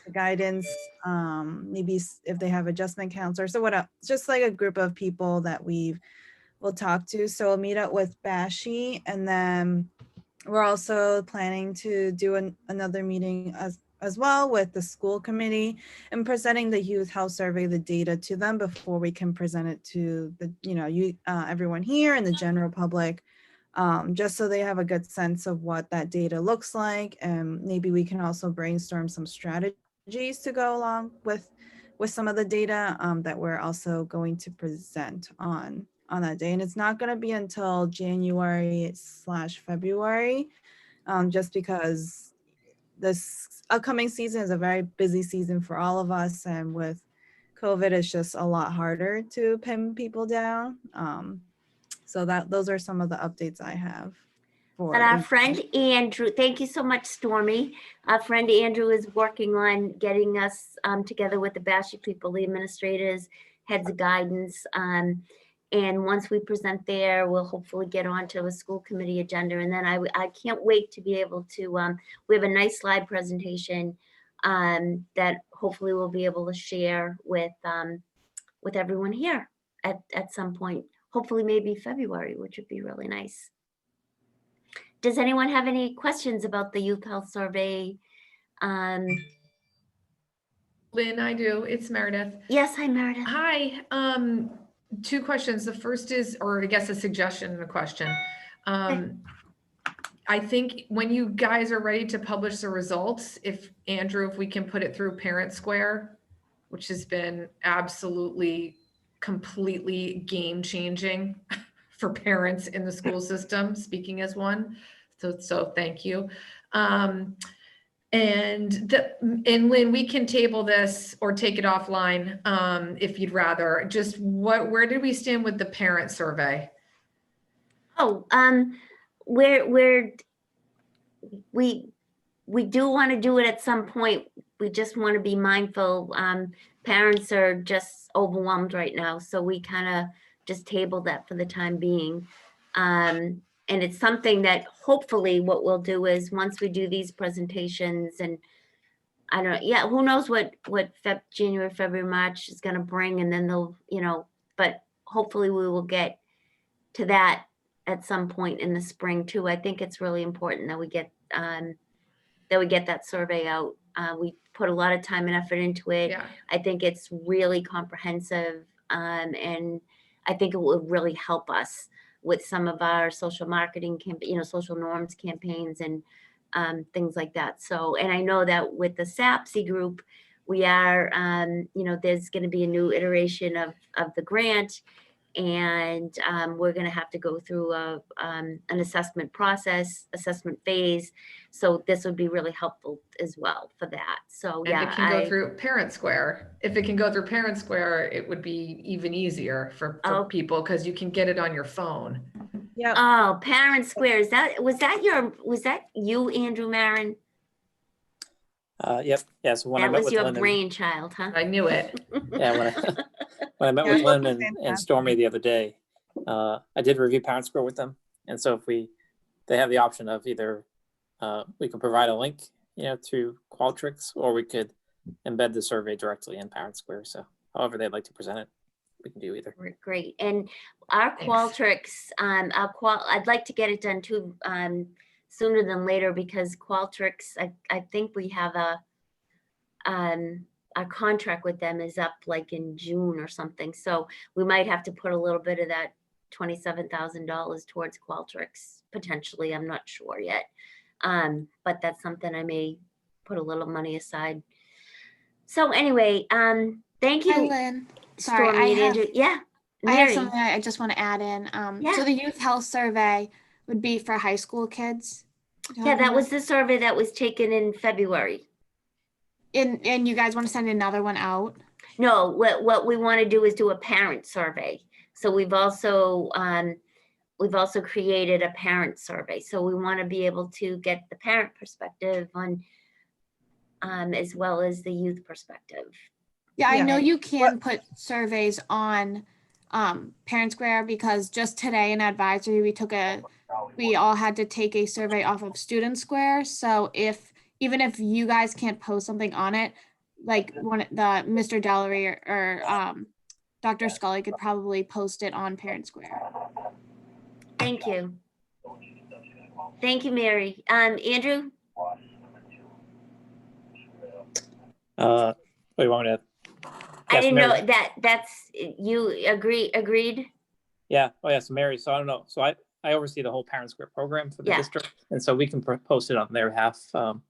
Maybe if they have adjustment counselors. So what else? Just like a group of people that we'll talk to. So we'll meet up with Bashi, and then we're also planning to do another meeting as well with the school committee and presenting the youth health survey, the data to them before we can present it to the, everyone here and the general public, just so they have a good sense of what that data looks like. And maybe we can also brainstorm some strategies to go along with some of the data that we're also going to present on that day. And it's not going to be until January/February, just because this upcoming season is a very busy season for all of us. And with COVID, it's just a lot harder to pin people down. So those are some of the updates I have. But our friend Andrew, thank you so much, Stormy. Our friend Andrew is working on getting us together with the Bashi people, the administrators, heads of guidance. And once we present there, we'll hopefully get onto a school committee agenda. And then I can't wait to be able to, we have a nice slide presentation that hopefully we'll be able to share with everyone here at some point, hopefully maybe February, which would be really nice. Does anyone have any questions about the youth health survey? Lynn, I do. It's Meredith. Yes, hi, Meredith. Hi. Two questions. The first is, or I guess a suggestion and a question. I think when you guys are ready to publish the results, Andrew, if we can put it through Parent Square, which has been absolutely, completely game changing for parents in the school system, speaking as one. So thank you. And Lynn, we can table this or take it offline if you'd rather. Just where did we stand with the parent survey? Oh, we do want to do it at some point. We just want to be mindful. Parents are just overwhelmed right now, so we kind of just tabled that for the time being. And it's something that hopefully what we'll do is once we do these presentations, and I don't know, yeah, who knows what January, February, March is going to bring, and then they'll, but hopefully we will get to that at some point in the spring too. I think it's really important that we get that survey out. We put a lot of time and effort into it. Yeah. I think it's really comprehensive, and I think it will really help us with some of our social marketing social norms campaigns and things like that. So, and I know that with the SAPSI group, we are, there's going to be a new iteration of the grant, and we're going to have to go through an assessment phase. So this would be really helpful as well for that. So And it can go through Parent Square. If it can go through Parent Square, it would be even easier for people because you can get it on your phone. Yeah. Oh, Parent Square. Was that you, Andrew Marin? Yep. Yeah. So when I That met was with your Lynn brainchild, huh? I knew it. when I met with Lynn and Stormy the other day, I did review Parent Square with them. And so if they have the option of either we can provide a link, to Qualtrics, or we could embed the survey directly in Parent Square. So however they'd like to present it, we can do either. Great. And our Qualtrics, I'd like to get it done too, sooner than later, because Qualtrics, I think we have our contract with them is up like in June or something. So we might have to put a little bit of that $27,000 towards Qualtrics potentially. I'm not sure yet. But that's something I may put a little money aside. So anyway, thank you. Hi, Lynn. Sorry, Stormy and Andrew. Yeah, I have Mary, something I just want to add in. Yeah. So the youth health survey would be for high school kids. yeah, that was the survey that was taken in February. And you guys want to send another one out? No, what we want to do is do a parent survey. So we've also created a parent survey. So we want to be able to get the parent perspective on, as well as the youth perspective. Yeah, I Yeah. know you can put surveys on Parent Square, because just today in advisory, we all had to take a survey off of Student Square. So even if you guys can't post something on it, like Mr. Dellery or Dr. Scully could probably post it on Parent Square. Thank you. Thank you, Mary. Andrew? What do you want me to? I Yes, didn't know Mary. that's, you agreed? Yeah. Oh, yeah. So Mary, so I don't know. So I oversee the whole Parent Square program for the Yeah. district. And so we can post it on their behalf. And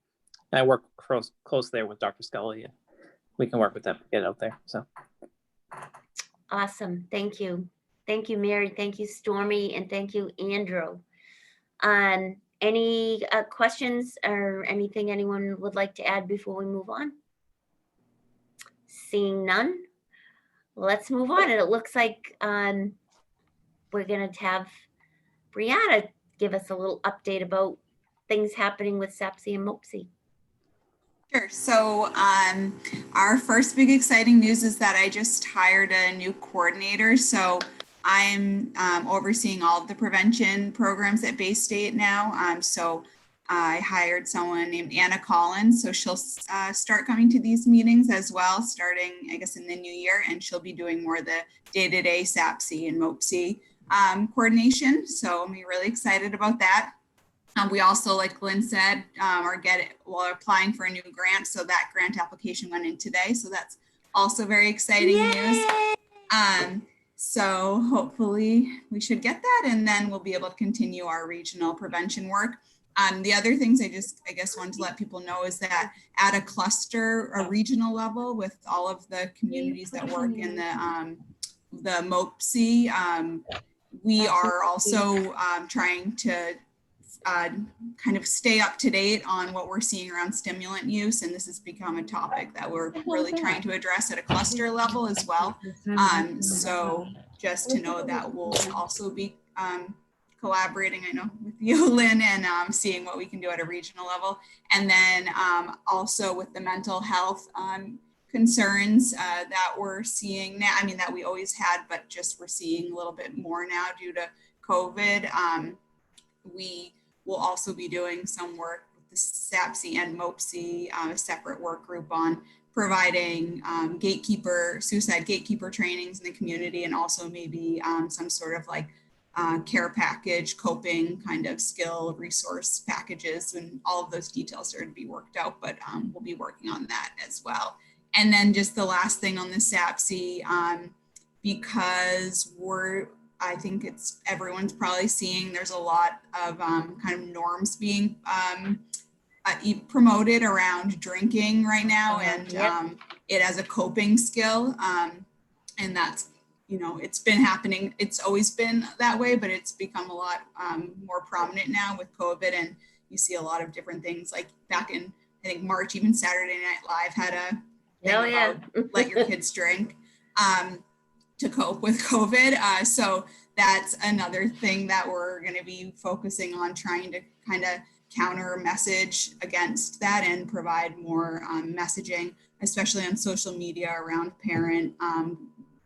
I work close there with Dr. Scully. And we can work with them to get it out there. So. Awesome. Thank you. Thank you, Mary. Thank you, Stormy. And thank you, Andrew. Any questions or anything anyone would like to add before we move on? Seeing none, let's move on. And it looks like we're going to have Brianna give us a little update about things happening with SAPSI and MOPSI. Sure. So our first big exciting news is that I just hired a new coordinator. So I'm overseeing all of the prevention programs at Bay State now. So I hired someone named Anna Collins. So she'll start coming to these meetings as well, starting, I guess, in the new year. And she'll be doing more of the day-to-day SAPSI and MOPSI coordination. So I'm really excited about that. We also, like Lynn said, we're applying for a new grant. So that grant application went in today. So that's also very exciting news. So hopefully we should get that, and then we'll be able to continue our regional prevention work. The other things I guess wanted to let people know is that at a cluster, a regional level, with all of the communities that work in the MOPSI, we are also trying to kind of stay up to date on what we're seeing around stimulant use. And this has become a topic that we're really trying to address at a cluster level as well. So just to know that we'll also be collaborating, I know, with you, Lynn, and seeing what we can do at a regional level. And then also with the mental health concerns that we're seeing now, I mean, that we always had, but just we're seeing a little bit more now due to COVID. We will also be doing some work with the SAPSI and MOPSI, a separate work group on providing suicide gatekeeper trainings in the community, and also maybe some sort of like care package, coping kind of skill resource packages, and all of those details are to be worked out, but we'll be working on that as well. And then just the last thing on the SAPSI, because I think everyone's probably seeing there's a lot of kind of norms being promoted around drinking right now, and it as a coping skill. And that's, it's been happening. It's always been that way, but it's become a lot more prominent now with COVID. And you see a lot of different things, like back in, I think, March, even Saturday Night Live had a thing about let your kids drink to cope with COVID. So that's another thing that we're going to be focusing on, trying to kind of counter message against that and provide more messaging, especially on social media, around parent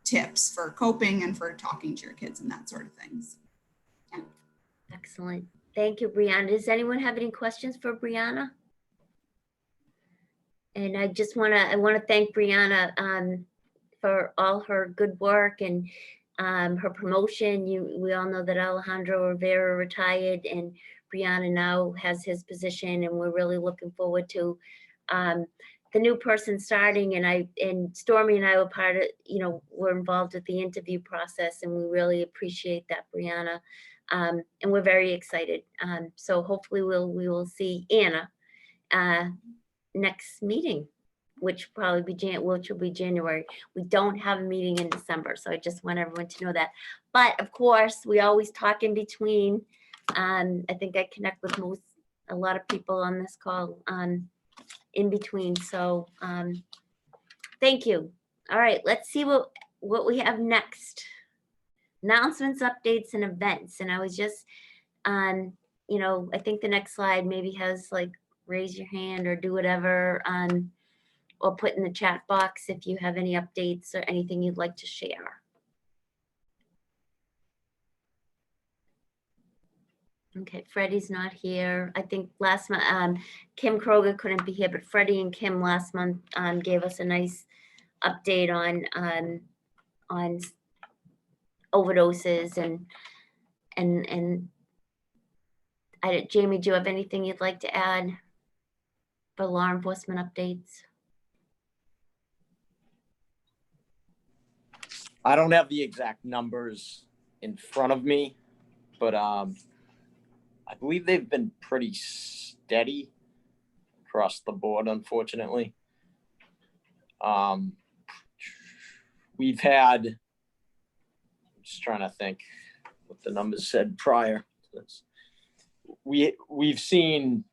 tips for coping and for talking to your kids and that sort of things. Yeah. Excellent. Thank you, Brianna. Does anyone have any questions for Brianna? And I want to thank Brianna for all her good work and her promotion. We all know that Alejandro Rivera retired, and Brianna now has his position, and we're really looking forward to the new person starting. And Stormy and I were part of, we're involved with the interview process, and we really appreciate that, Brianna. And we're very excited. So hopefully we will see Anna next meeting. which probably which will be January. We don't have a meeting in December, so I just want everyone to know that. But of course, we always talk in between. I think I connect with a lot of people on this call in between. So thank you. All right, let's see what we have next. Announcements, updates, and events. And I was just you know, I think the next slide maybe has like raise your hand or do whatever, or put in the chat box if you have any updates or anything you'd like to share. Okay, Freddie's not here. I think last month, Kim Kroger couldn't be here, but Freddie and Kim last month gave us a nice update on overdoses and Jamie, do you have anything you'd like to add for law enforcement updates? I don't have the exact numbers in front of me, but I believe they've been pretty steady across the board, unfortunately. We've had, I'm just trying to think what the numbers said prior to this. We've seen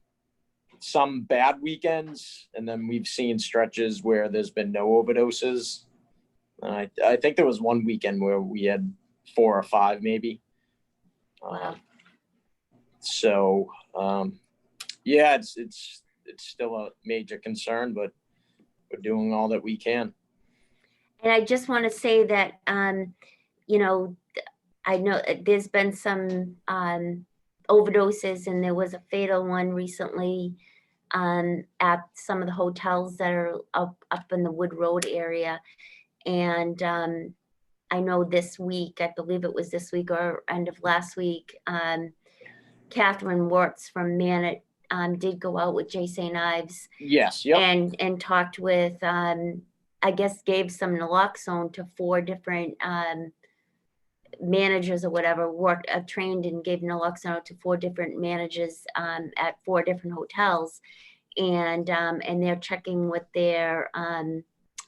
some bad weekends, and then we've seen stretches where there's been no overdoses. I think there was one weekend where we had 4 or 5 maybe. Wow. So yeah, it's still a major concern, but we're doing all that we can. And I just want to say that you know, I know there's been some overdoses, and there was a fatal one recently at some of the hotels that are up in the Wood Road area. And I know this week, I believe it was this week or end of last week, Catherine Wirtz from Manet did go out with J. St. Ives. Yes. Yep. And talked with, I guess, gave some naloxone to 4 different managers or whatever, trained and gave naloxone to 4 different managers at 4 different hotels. And they're checking with their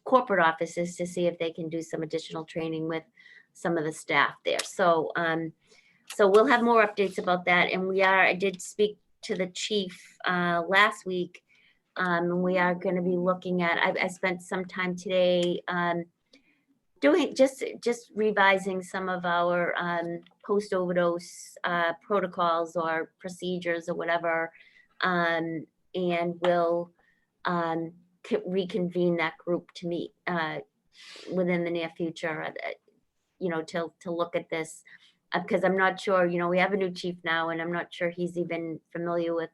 corporate offices to see if they can do some additional training with some of the staff there. So so we'll have more updates about that. And I did speak to the chief last week, and we are going to be looking at, I spent some time today doing just revising some of our post overdose protocols or procedures or whatever, and we'll reconvene that group to meet within the near future, you know, to look at this, because I'm not sure, you know, we have a new chief now, and I'm not sure he's even familiar with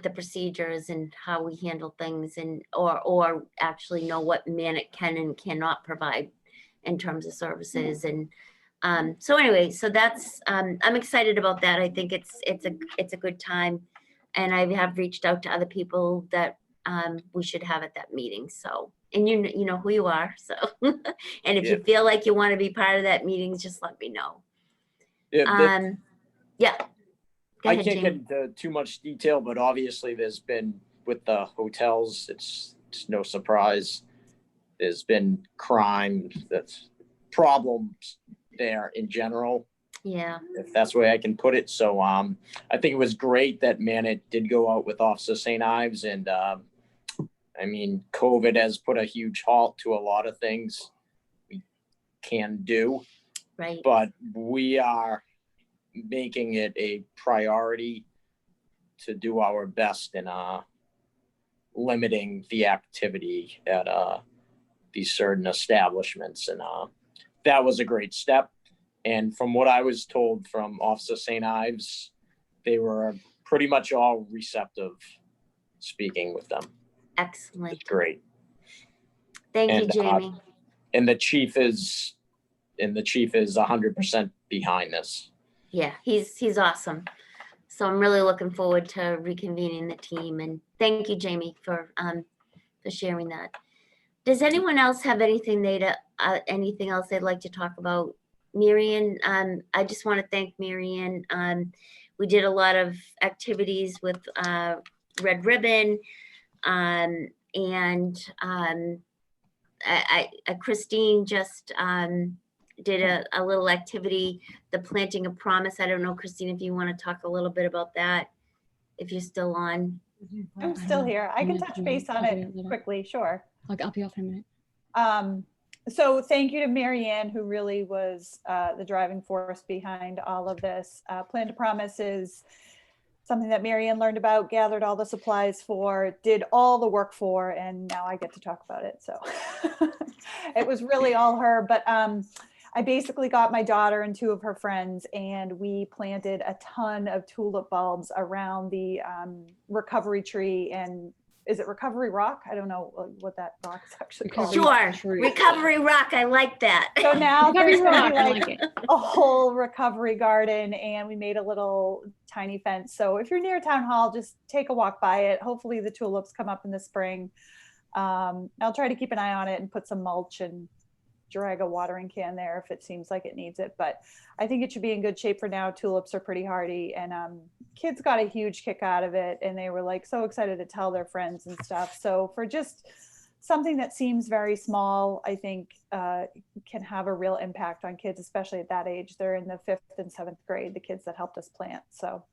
the procedures and how we handle things, and or actually know what Manet can and cannot provide in terms of services. And so anyway, so that's I'm excited about that. I think it's a good time, and I have reached out to other people that we should have at that meeting. So, and you know who you are. So, and if you feel like you want to be part of that meeting, just let me know. Yeah. Yeah. Go I ahead, can't Jamie. get into too much detail, but obviously there's been, with the hotels, it's no surprise. There's been crime, that's problems there in general, Yeah. if that's the way I can put it. So I think it was great that Manet did go out with Officer St. Ives, and I mean, COVID has put a huge halt to a lot of things we can do. Right. But we are making it a priority to do our best in limiting the activity at these certain establishments, and that was a great step. And from what I was told from Officer St. Ives, they were pretty much all receptive speaking with them. Excellent. It's great. Thank you, Jamie. And the chief is 100% behind this. Yeah, he's awesome. So I'm really looking forward to reconvening the team, and thank you, Jamie, for sharing that. Does anyone else have anything anything else they'd like to talk about? Marian, I just want to thank Marian. We did a lot of activities with Red Ribbon. Christine just did a little activity, the planting a promise. I don't know, Christine, if you want to talk a little bit about that, if you're still on. I'm still here. I can touch base on it quickly, sure. I'll be off in a minute. So thank you to Marianne, who really was the driving force behind all of this. Plan to Promise is something that Marianne learned about, gathered all the supplies for, did all the work for, and now I get to talk about it. So it was really all her. But I basically got my daughter and 2 of her friends, and we planted a ton of tulip bulbs around the recovery tree. And is it Recovery Rock? I don't know what that rock is actually called. Sure, Recovery Rock, I like that. So now there's Recovery gonna be Rock, I like like it. a whole recovery garden, and we made a little tiny fence. So if you're near Town Hall, just take a walk by it. Hopefully the tulips come up in the spring. I'll try to keep an eye on it and put some mulch and drag a watering can there if it seems like it needs it. But I think it should be in good shape for now. Tulips are pretty hardy, and kids got a huge kick out of it, and they were like so excited to tell their friends and stuff. So for just something that seems very small, I think can have a real impact on kids, especially at that age. They're in the 5th and 7th grade, the kids that helped us plant. So,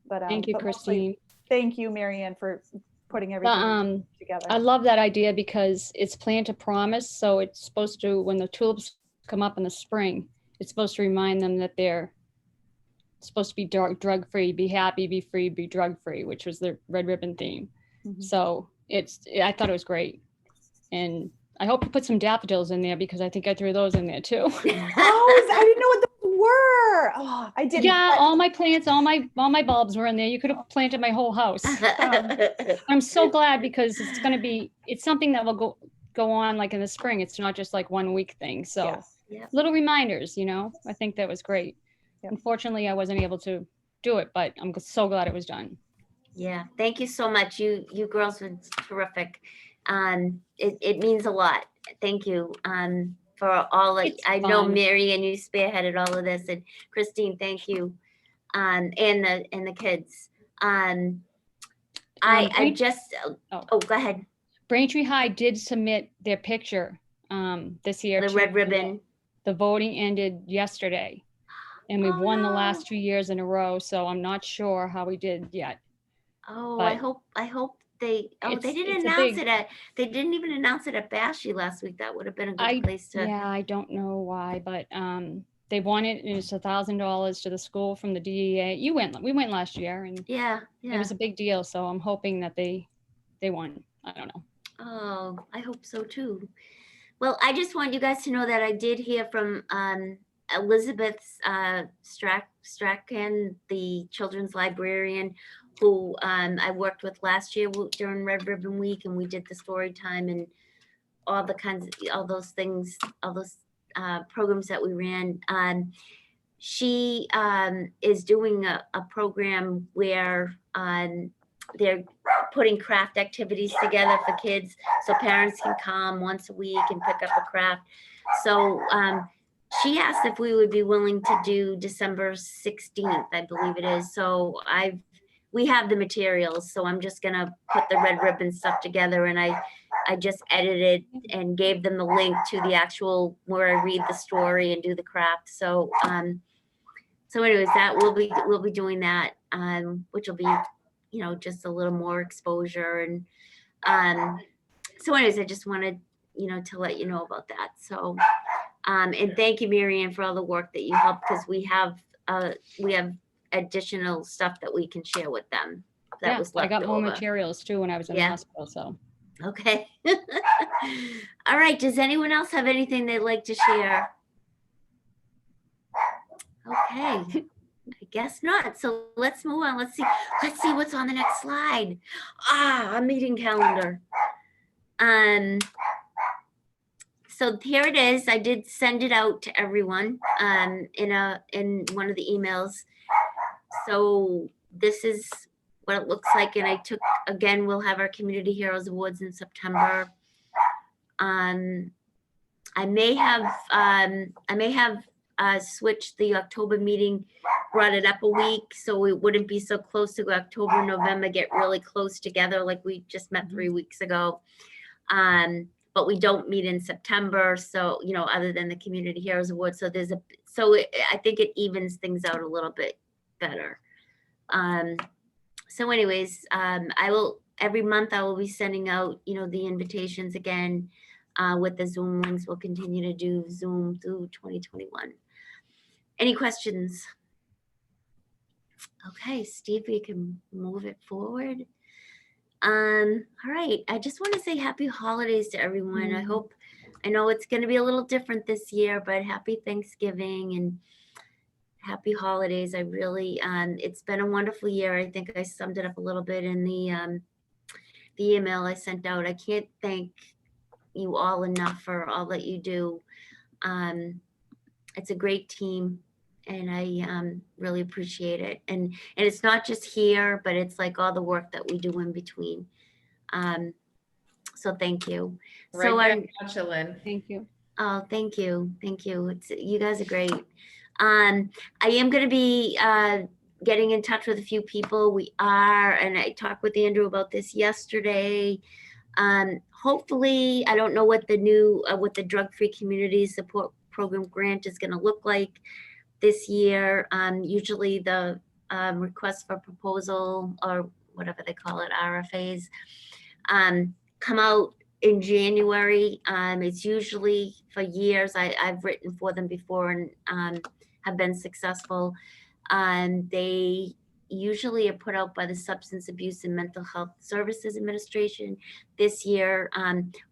but Thank you, but mostly, Christine. thank you, Marianne, for putting everything together. I love that idea because it's Plan to Promise. So it's supposed to, when the tulips come up in the spring, it's supposed to remind them that they're supposed to be drug-free, be happy, be free, be drug-free, which was the Red Ribbon theme. So I thought it was great. And I hope you put some daffodils in there because I think I threw those in there too. Oh, I didn't know what those were. Oh, I didn't. Yeah, all my plants, all my bulbs were in there. You could have planted my whole house. I'm so glad because it's something that will go on like in the spring. It's not just like 1 week thing. So little reminders, I think that was great. Unfortunately, I wasn't able to do it, but I'm so glad it was done. Yeah, thank you so much. You girls were terrific. It means a lot. Thank you for all of, I know fun. Mary and you spearheaded all of this, and Christine, thank you. And the kids. I just, go ahead. Braintree High did submit their picture this year. The Red Ribbon. The voting ended yesterday, and we've won the last 2 years in a row. So I'm not sure how we did yet. Oh, But I hope they didn't it's a announce big- they didn't even announce it at Bashy last week. That would have been a good place to. Yeah, I don't know why, but they won it, and it's $1,000 to the school from the DEA. We went last year, and Yeah. it was a big deal. So I'm hoping that they won. I don't know. Oh, I hope so too. Well, I just want you guys to know that I did hear from Elizabeth Strachan, the children's librarian, who I worked with last year during Red Ribbon Week, and we did the story time and all those things, all those programs that we ran. She is doing a program where they're putting craft activities together for kids so parents can come once a week and pick up a craft. So she asked if we would be willing to do December 16th, I believe it is. So we have the materials, so I'm just gonna put the Red Ribbon stuff together, and I just edited and gave them the link to the actual where I read the story and do the craft. So anyways, that we'll be doing that, which will be, just a little more exposure. And so anyways, I just wanted, to let you know about that. So, and thank you, Marianne, for all the work that you helped, because we have additional stuff that we can share with them. That was I left got more over. materials too when I was in the hospital. So Okay. All right. Does anyone else have anything they'd like to share? Okay. I guess not. So let's move on. Let's see what's on the next slide. A meeting calendar. So here it is. I did send it out to everyone in one of the emails. So this is what it looks like, and we'll have our Community Heroes Awards in September. I may have switched the October meeting brought it up a week, so it wouldn't be so close to October, November, get really close together like we just met 3 weeks ago. But we don't meet in September, so, you know, other than the Community Heroes Award, so I think it evens things out a little bit better. So anyways, every month I will be sending out, you know, the invitations again, with the Zoom links. We'll continue to do Zoom through 2021. Any questions? Okay, Steve, we can move it forward. All right, I just want to say happy holidays to everyone. I know it's going to be a little different this year, but happy Thanksgiving and happy holidays. I really, it's been a wonderful year. I think I summed it up a little bit in the email I sent out. I can't thank you all enough for all that you do. It's a great team, and I really appreciate it. And it's not just here, but it's like all the work that we do in between. So thank you. So Right back at you, Lynn. Thank you. Oh, thank you. Thank you. You guys are great. I am going to be getting in touch with a few people. And I talked with Andrew about this yesterday. Hopefully, I don't know what the Drug-Free Community Support Program grant is going to look like this year. Usually the request for proposal, or whatever they call it, RFAs, come out in January. It's usually, for years, I've written for them before and have been successful. They usually are put out by the Substance Abuse and Mental Health Services Administration this year,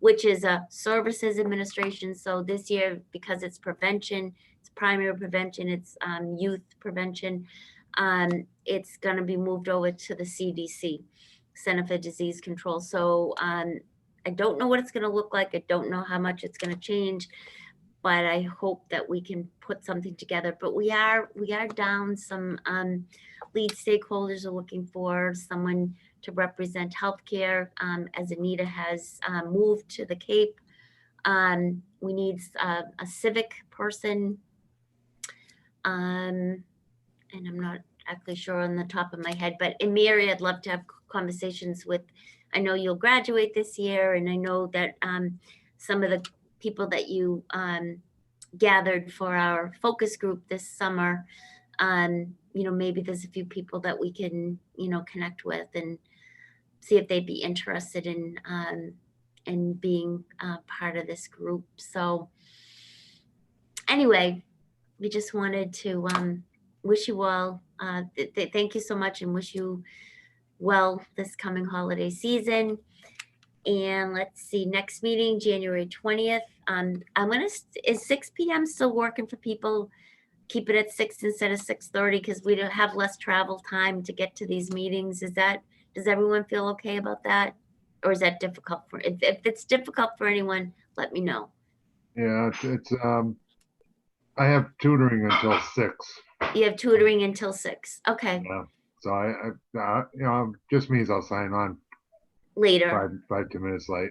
which is a services administration. So this year, because it's prevention, it's primary prevention, it's youth prevention, it's going to be moved over to the CDC, Center for Disease Control. So I don't know what it's going to look like. I don't know how much it's going to change, but I hope that we can put something together. But we are down some lead stakeholders are looking for someone to represent healthcare, as Anita has moved to the Cape. We need a civic person, and I'm not actually sure on the top of my head, but in Mary, I'd love to have conversations with. I know you'll graduate this year, and I know that some of the people that you gathered for our focus group this summer, you know, maybe there's a few people that we can, you know, connect with and see if they'd be interested in being part of this group. So anyway, we just wanted to wish you all, thank you so much, and wish you well this coming holiday season. And let's see, next meeting, January 20th. Is 6 p.m. still working for people? Keep it at 6 instead of 6:30, because we don't have less travel time to get to these meetings. Does everyone feel okay about that? Or is that difficult if it's difficult for anyone, let me know. Yeah, it's I have tutoring until 6. You have tutoring until 6. Okay. Yeah. So I you know, just means I'll sign on Later. 5-10 minutes late.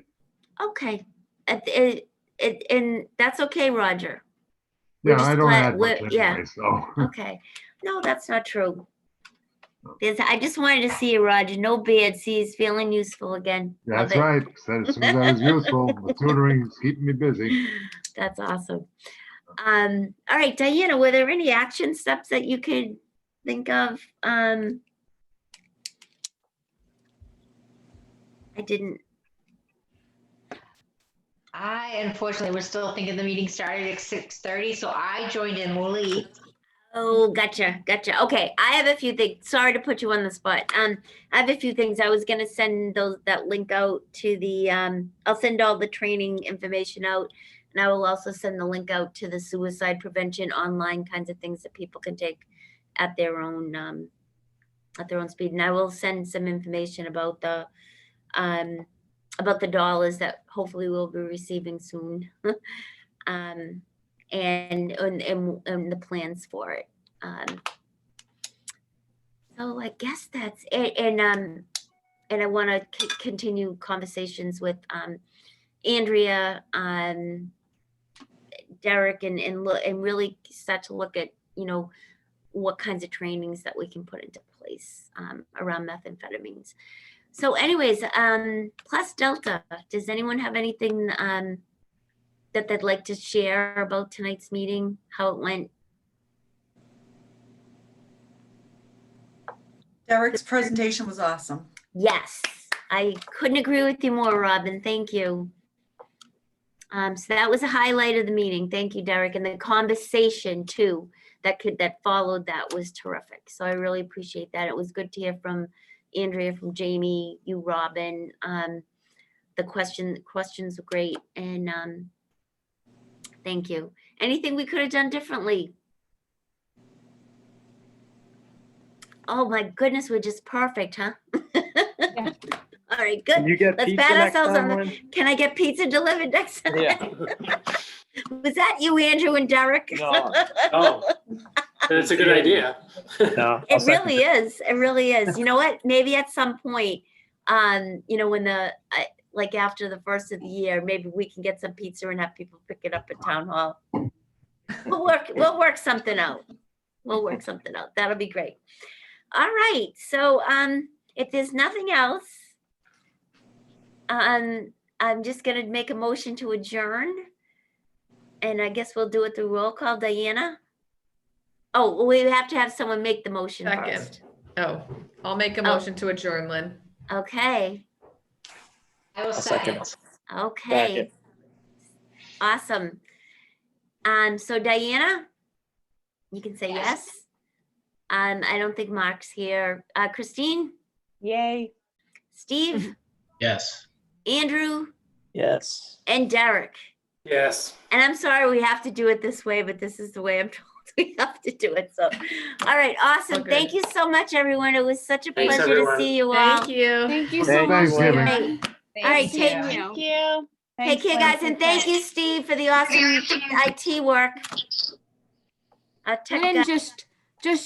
Okay. And that's okay, Roger. Yeah, I don't have much anyway, yeah. so. Okay. No, that's not true. I just wanted to see you, Roger. No beard. See, he's feeling useful again. That's Love it. right. Said as soon as I was useful, the tutoring is keeping me busy. That's awesome. All right, Diana, were there any action steps that you could think of? I didn't. Unfortunately, we're still thinking the meeting started at 6:30, so I joined in late. Oh, gotcha. Okay, I have a few things. Sorry to put you on the spot. I have a few things. I was gonna send that link out to the. I'll send all the training information out, and I will also send the link out to the suicide prevention online kinds of things that people can take at their own speed. And I will send some information about the dollars that hopefully we'll be receiving soon. And the plans for it. So I guess that's it. And I want to continue conversations with Andrea, Derek, and really start to look at, you know, what kinds of trainings that we can put into place around methamphetamines. So anyways, plus Delta, does anyone have anything that they'd like to share about tonight's meeting, how it went? Derek's presentation was awesome. Yes, I couldn't agree with you more, Robin. Thank you. So that was a highlight of the meeting. Thank you, Derek. And the conversation too, that followed that was terrific. So I really appreciate that. It was good to hear from Andrea, from Jamie, you, Robin. The questions were great. And thank you. Anything we could have done differently? Oh my goodness, we're just perfect, huh? All right, good. Can you get Let's pizza pat next ourselves on time, the, Lynn? can I get pizza delivered next time? Yeah. Was that you, Andrew and Derek? No. Oh, that's a good idea. No, It really is. It really is. You know what? Maybe at some point, you know, when like after the first of the year, maybe we can get some pizza and have people pick it up at town hall. We'll work something out. We'll work something out. That'll be great. All right. So if there's nothing else, I'm just gonna make a motion to adjourn. And I guess we'll do it through roll call. Diana? Oh, well, we have to have someone make the motion Second. first. Oh, I'll make a motion to adjourn, Lynn. Okay. I will second. Okay. Second. Awesome. So Diana, you can say yes. I don't think Mark's here. Christine, Yay. Steve, Yes. Andrew, Yes. and Derek. Yes. And I'm sorry we have to do it this way, but this is the way I'm told we have to do it. So, all right, awesome. Okay. Thank you so much, everyone. It was such a Thanks, pleasure everyone. to see you all. Thank you. Thank you Thank so much. you. Thanksgiving. Great. All right, take Thank you. take Thanks, care, Lynn. guys, and thank you, Steve, for the awesome IT work. Tech Lynn, guy. just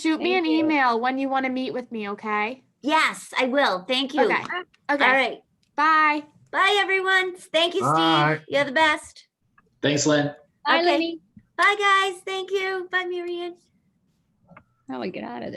shoot me Thank an you. email when you want to meet with me, okay? Yes, I will. Thank you. Okay. Okay. All right. Bye. Bye, everyone. Thank you, Steve. Bye. You're the best. Thanks, Lynn. Bye, Okay. Lenny. Bye, guys. Thank you. Bye, Marianne. How do I get out of this?